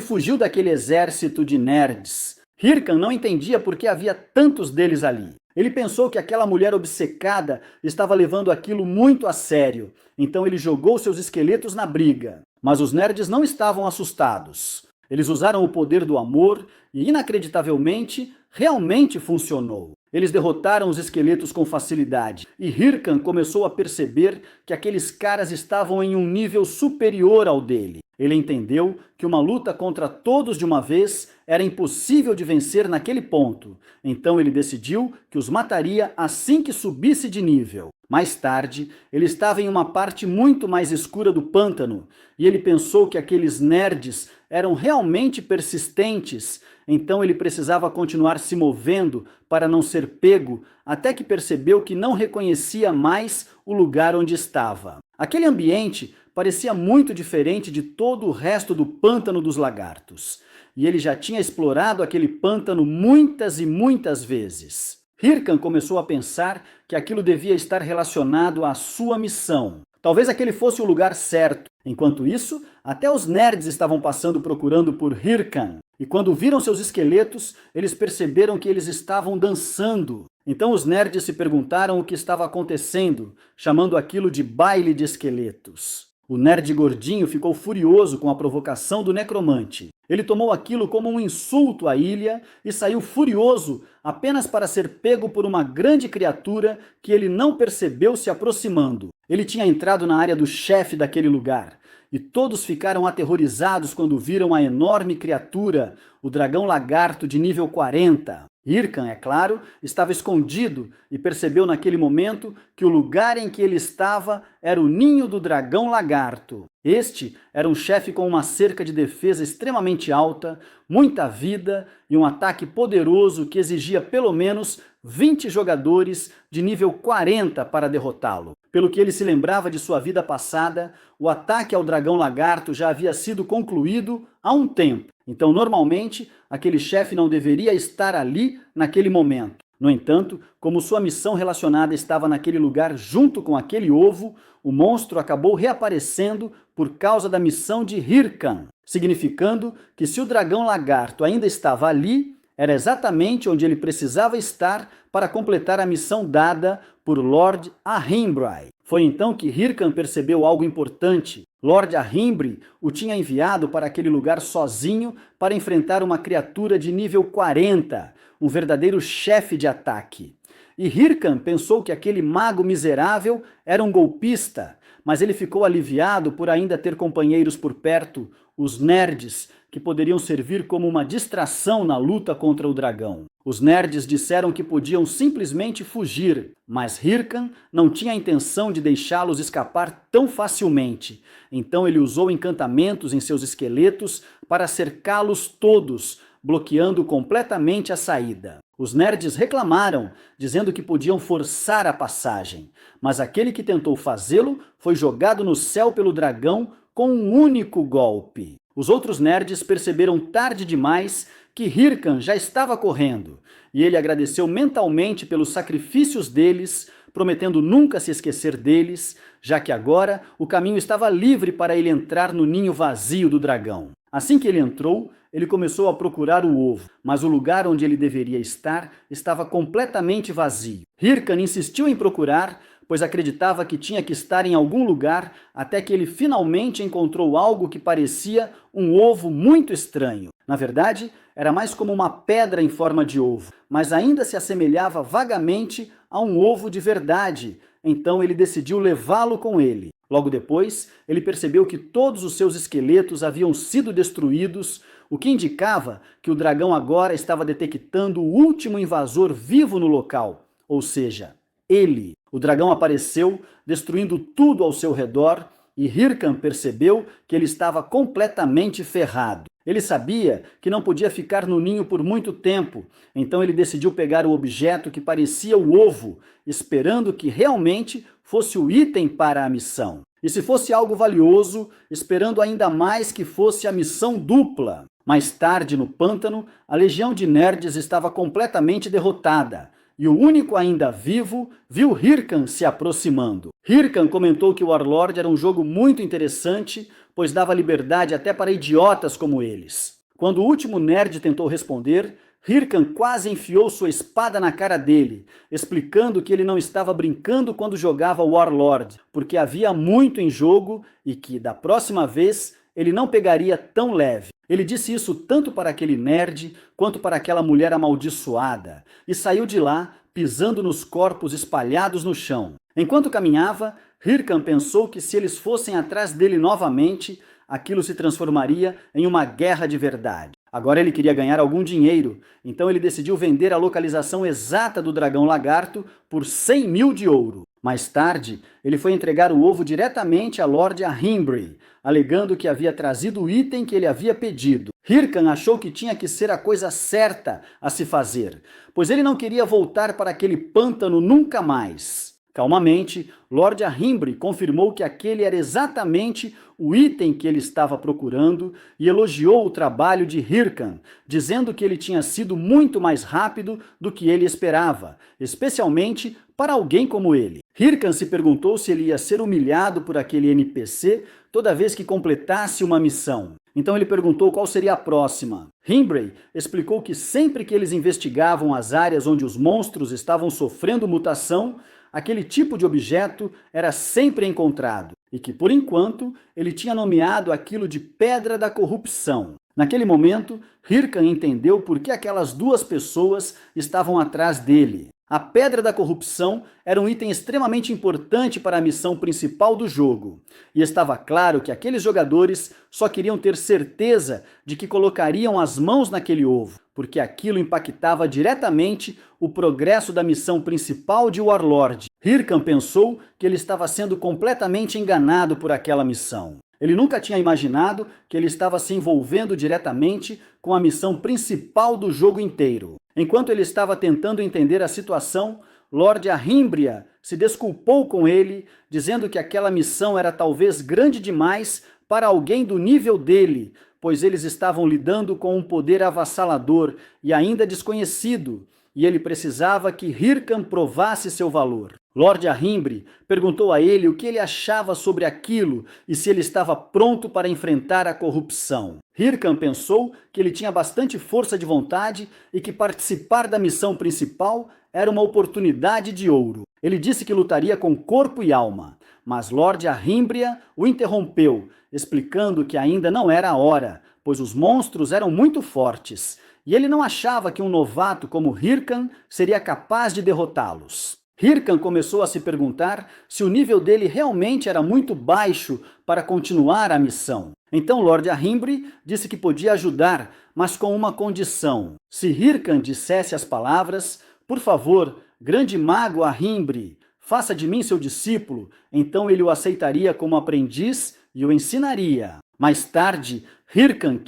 fugiu daquele exército de nerds. Hirkan não entendia por que havia tantos deles ali. Ele pensou que aquela mulher obcecada estava levando aquilo muito a sério, então ele jogou seus esqueletos na briga. Mas os nerds não estavam assustados. Eles usaram o poder do amor e, inacreditavelmente, realmente funcionou. Eles derrotaram os esqueletos com facilidade e Hirkan começou a perceber que aqueles caras estavam em um nível superior ao dele. Ele entendeu que uma luta contra todos de uma vez era impossível de vencer naquele ponto. Então ele decidiu que os mataria assim que subisse de nível. Mais tarde, ele estava em uma parte muito mais escura do pântano e ele pensou que aqueles nerds eram realmente persistentes, então ele precisava continuar se movendo para não ser pego, até que percebeu que não reconhecia mais o lugar onde estava. Aquele ambiente parecia muito diferente de todo o resto do pântano dos lagartos, e ele já tinha explorado aquele pântano muitas e muitas vezes. Hirkan começou a pensar que aquilo devia estar relacionado à sua missão. Talvez aquele fosse o lugar certo. Enquanto isso, até os nerds estavam passando procurando por Hirkan. E quando viram seus esqueletos, eles perceberam que eles estavam dançando. Então os nerds se perguntaram o que estava acontecendo, chamando aquilo de baile de esqueletos. O nerd gordinho ficou furioso com a provocação do necromante. Ele tomou aquilo como um insulto à ilha e saiu furioso apenas para ser pego por uma grande criatura que ele não percebeu se aproximando. Ele tinha entrado na área do chefe daquele lugar e todos ficaram aterrorizados quando viram a enorme criatura, o dragão lagarto de nível 40. Hirkan, é claro, estava escondido e percebeu naquele momento que o lugar em que ele estava era o ninho do dragão lagarto. Este era um chefe com uma cerca de defesa extremamente alta, muita vida e um ataque poderoso que exigia pelo menos 20 jogadores de nível 40 para derrotá-lo. Pelo que ele se lembrava de sua vida passada, o ataque ao dragão lagarto já havia sido concluído há um tempo. Então, normalmente, aquele chefe não deveria estar ali naquele momento. No entanto, como sua missão relacionada estava naquele lugar junto com aquele ovo, o monstro acabou reaparecendo por causa da missão de Hirkan, significando que se o dragão lagarto ainda estava ali, era exatamente onde ele precisava estar para completar a missão dada por Lord Ahimbri. Foi então que Hirkan percebeu algo importante. Lord Ahimbri o tinha enviado para aquele lugar sozinho para enfrentar uma criatura de nível 40, um verdadeiro chefe de ataque. E Hirkan pensou que aquele mago miserável era um golpista, mas ele ficou aliviado por ainda ter companheiros por perto, os nerds, que poderiam servir como uma distração na luta contra o dragão. Os nerds disseram que podiam simplesmente fugir, mas Hirkan não tinha a intenção de deixá-los escapar tão facilmente. Então ele usou encantamentos em seus esqueletos para cercá-los todos, bloqueando completamente a saída. Os nerds reclamaram, dizendo que podiam forçar a passagem, mas aquele que tentou fazê-lo foi jogado no céu pelo dragão com um único golpe. Os outros nerds perceberam tarde demais que Hirkan já estava correndo, e ele agradeceu mentalmente pelos sacrifícios deles, prometendo nunca se esquecer deles, já que agora o caminho estava livre para ele entrar no ninho vazio do dragão. Assim que ele entrou, ele começou a procurar o ovo, mas o lugar onde ele deveria estar estava completamente vazio. Hyrcan insistiu em procurar, pois acreditava que tinha que estar em algum lugar, até que ele finalmente encontrou algo que parecia um ovo muito estranho. Na verdade, era mais como uma pedra em forma de ovo, mas ainda se assemelhava vagamente a um ovo de verdade. Então ele decidiu levá-lo com ele. Logo depois, ele percebeu que todos os seus esqueletos haviam sido destruídos, o que indicava que o dragão agora estava detectando o último invasor vivo no local, ou seja, ele. O dragão apareceu, destruindo tudo ao seu redor, e Hyrcan percebeu que ele estava completamente ferrado. Ele sabia que não podia ficar no ninho por muito tempo, então ele decidiu pegar o objeto que parecia o ovo, esperando que realmente fosse o item para a missão. E se fosse algo valioso, esperando ainda mais que fosse a missão dupla. Mais tarde, no pântano, a legião de nerds estava completamente derrotada, e o único ainda vivo viu Hyrcan se aproximando. Hyrcan comentou que o Warlord era um jogo muito interessante, pois dava liberdade até para idiotas como eles. Quando o último nerd tentou responder, Hyrcan quase enfiou sua espada na cara dele, explicando que ele não estava brincando quando jogava Warlord, porque havia muito em jogo e que, da próxima vez, ele não pegaria tão leve. Ele disse isso tanto para aquele nerd quanto para aquela mulher amaldiçoada, e saiu de lá pisando nos corpos espalhados no chão. Enquanto caminhava, Hyrcan pensou que se eles fossem atrás dele novamente, aquilo se transformaria em uma guerra de verdade. Agora ele queria ganhar algum dinheiro, então ele decidiu vender a localização exata do dragão lagarto por 100 mil de ouro. Mais tarde, ele foi entregar o ovo diretamente a Lord Ahimbri, alegando que havia trazido o item que ele havia pedido. Hyrcan achou que tinha que ser a coisa certa a se fazer, pois ele não queria voltar para aquele pântano nunca mais. Calmamente, Lord Ahimbri confirmou que aquele era exatamente o item que ele estava procurando e elogiou o trabalho de Hyrcan, dizendo que ele tinha sido muito mais rápido do que ele esperava, especialmente para alguém como ele. Hyrcan se perguntou se ele ia ser humilhado por aquele NPC toda vez que completasse uma missão. Então ele perguntou qual seria a próxima. Ahimbri explicou que sempre que eles investigavam as áreas onde os monstros estavam sofrendo mutação, aquele tipo de objeto era sempre encontrado, e que, por enquanto, ele tinha nomeado aquilo de Pedra da Corrupção. Naquele momento, Hyrcan entendeu por que aquelas duas pessoas estavam atrás dele. A Pedra da Corrupção era um item extremamente importante para a missão principal do jogo, e estava claro que aqueles jogadores só queriam ter certeza de que colocariam as mãos naquele ovo, porque aquilo impactava diretamente o progresso da missão principal de Warlord. Hyrcan pensou que ele estava sendo completamente enganado por aquela missão. Ele nunca tinha imaginado que ele estava se envolvendo diretamente com a missão principal do jogo inteiro. Enquanto ele estava tentando entender a situação, Lord Ahimbria se desculpou com ele, dizendo que aquela missão era talvez grande demais para alguém do nível dele, pois eles estavam lidando com um poder avassalador e ainda desconhecido, e ele precisava que Hyrcan provasse seu valor. Lord Ahimbri perguntou a ele o que ele achava sobre aquilo e se ele estava pronto para enfrentar a corrupção. Hyrcan pensou que ele tinha bastante força de vontade e que participar da missão principal era uma oportunidade de ouro. Ele disse que lutaria com corpo e alma, mas Lord Ahimbria o interrompeu, explicando que ainda não era a hora, pois os monstros eram muito fortes, e ele não achava que um novato como Hyrcan seria capaz de derrotá-los. Hyrcan começou a se perguntar se o nível dele realmente era muito baixo para continuar a missão. Então Lord Ahimbri disse que podia ajudar, mas com uma condição. Se Hyrcan dissesse as palavras, "Por favor, grande mago Ahimbri, faça de mim seu discípulo", então ele o aceitaria como aprendiz e o ensinaria. Mais tarde, Hyrcan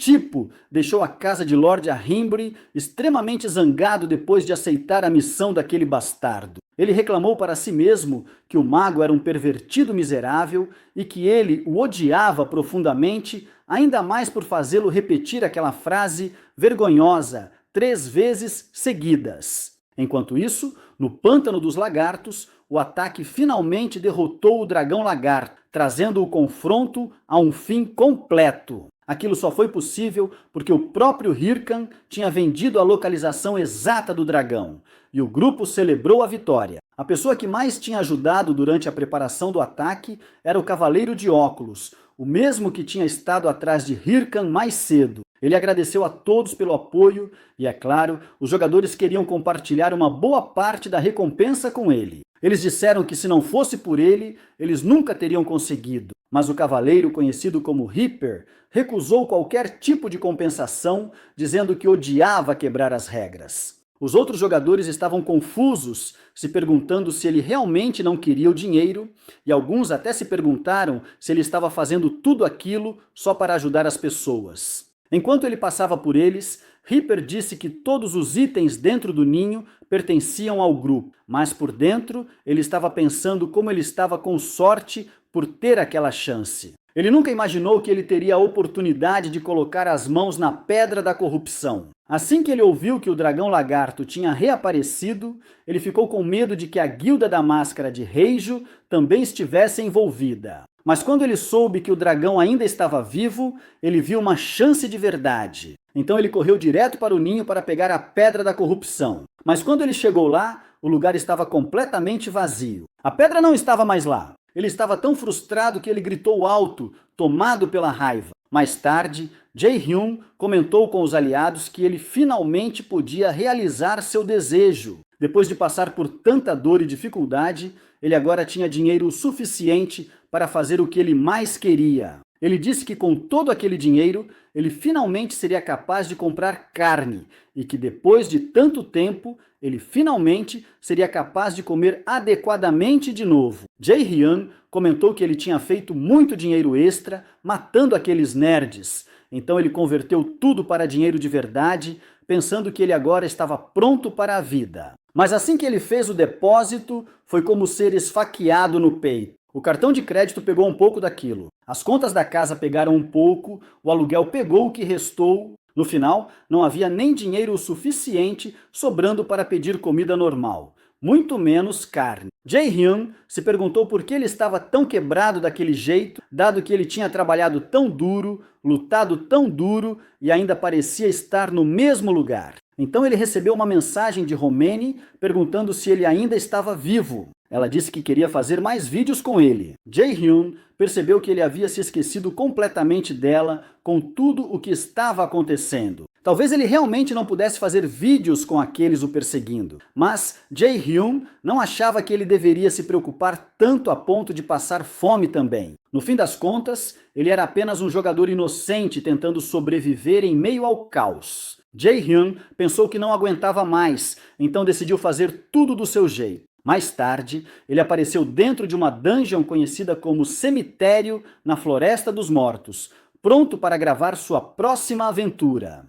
deixou a casa de Lord Ahimbri extremamente zangado depois de aceitar a missão daquele bastardo. Ele reclamou para si mesmo que o mago era um pervertido miserável e que ele o odiava profundamente, ainda mais por fazê-lo repetir aquela frase vergonhosa 3 vezes seguidas. Enquanto isso, no Pântano dos Lagartos, o ataque finalmente derrotou o dragão lagarto, trazendo o confronto a um fim completo. Aquilo só foi possível porque o próprio Hyrcan tinha vendido a localização exata do dragão, e o grupo celebrou a vitória. A pessoa que mais tinha ajudado durante a preparação do ataque era o Cavaleiro de Óculos, o mesmo que tinha estado atrás de Hyrcan mais cedo. Ele agradeceu a todos pelo apoio e, é claro, os jogadores queriam compartilhar uma boa parte da recompensa com ele. Eles disseram que se não fosse por ele, eles nunca teriam conseguido. Mas o cavaleiro, conhecido como Reaper, recusou qualquer tipo de compensação, dizendo que odiava quebrar as regras. Os outros jogadores estavam confusos, se perguntando se ele realmente não queria o dinheiro, e alguns até se perguntaram se ele estava fazendo tudo aquilo só para ajudar as pessoas. Enquanto ele passava por eles, Reaper disse que todos os itens dentro do ninho pertenciam ao grupo, mas por dentro ele estava pensando como ele estava com sorte por ter aquela chance. Ele nunca imaginou que ele teria a oportunidade de colocar as mãos na pedra da corrupção. Assim que ele ouviu que o dragão lagarto tinha reaparecido, ele ficou com medo de que a guilda da máscara de Heijo também estivesse envolvida. Mas quando ele soube que o dragão ainda estava vivo, ele viu uma chance de verdade. Então ele correu direto para o ninho para pegar a pedra da corrupção. Mas quando ele chegou lá, o lugar estava completamente vazio. A pedra não estava mais lá. Ele estava tão frustrado que ele gritou alto, tomado pela raiva. Mais tarde, Jae-hyun comentou com os aliados que ele finalmente podia realizar seu desejo. Depois de passar por tanta dor e dificuldade, ele agora tinha dinheiro suficiente para fazer o que ele mais queria. Ele disse que com todo aquele dinheiro, ele finalmente seria capaz de comprar carne e que depois de tanto tempo, ele finalmente seria capaz de comer adequadamente de novo. Jae-hyun comentou que ele tinha feito muito dinheiro extra matando aqueles nerds. Então ele converteu tudo para dinheiro de verdade, pensando que ele agora estava pronto para a vida. Mas assim que ele fez o depósito, foi como ser esfaqueado no peito. O cartão de crédito pegou um pouco daquilo. As contas da casa pegaram um pouco, o aluguel pegou o que restou. No final, não havia nem dinheiro o suficiente sobrando para pedir comida normal, muito menos carne. Jae-hyun se perguntou por que ele estava tão quebrado daquele jeito, dado que ele tinha trabalhado tão duro, lutado tão duro e ainda parecia estar no mesmo lugar. Então ele recebeu uma mensagem de Romani perguntando se ele ainda estava vivo. Ela disse que queria fazer mais vídeos com ele. Jae-hyun percebeu que ele havia se esquecido completamente dela com tudo o que estava acontecendo. Talvez ele realmente não pudesse fazer vídeos com aqueles o perseguindo, mas Jae-hyun não achava que ele deveria se preocupar tanto a ponto de passar fome também. No fim das contas, ele era apenas um jogador inocente tentando sobreviver em meio ao caos. Jae-hyun pensou que não aguentava mais, então decidiu fazer tudo do seu jeito. Mais tarde, ele apareceu dentro de uma dungeon conhecida como Cemitério na Floresta dos Mortos, pronto para gravar sua próxima aventura.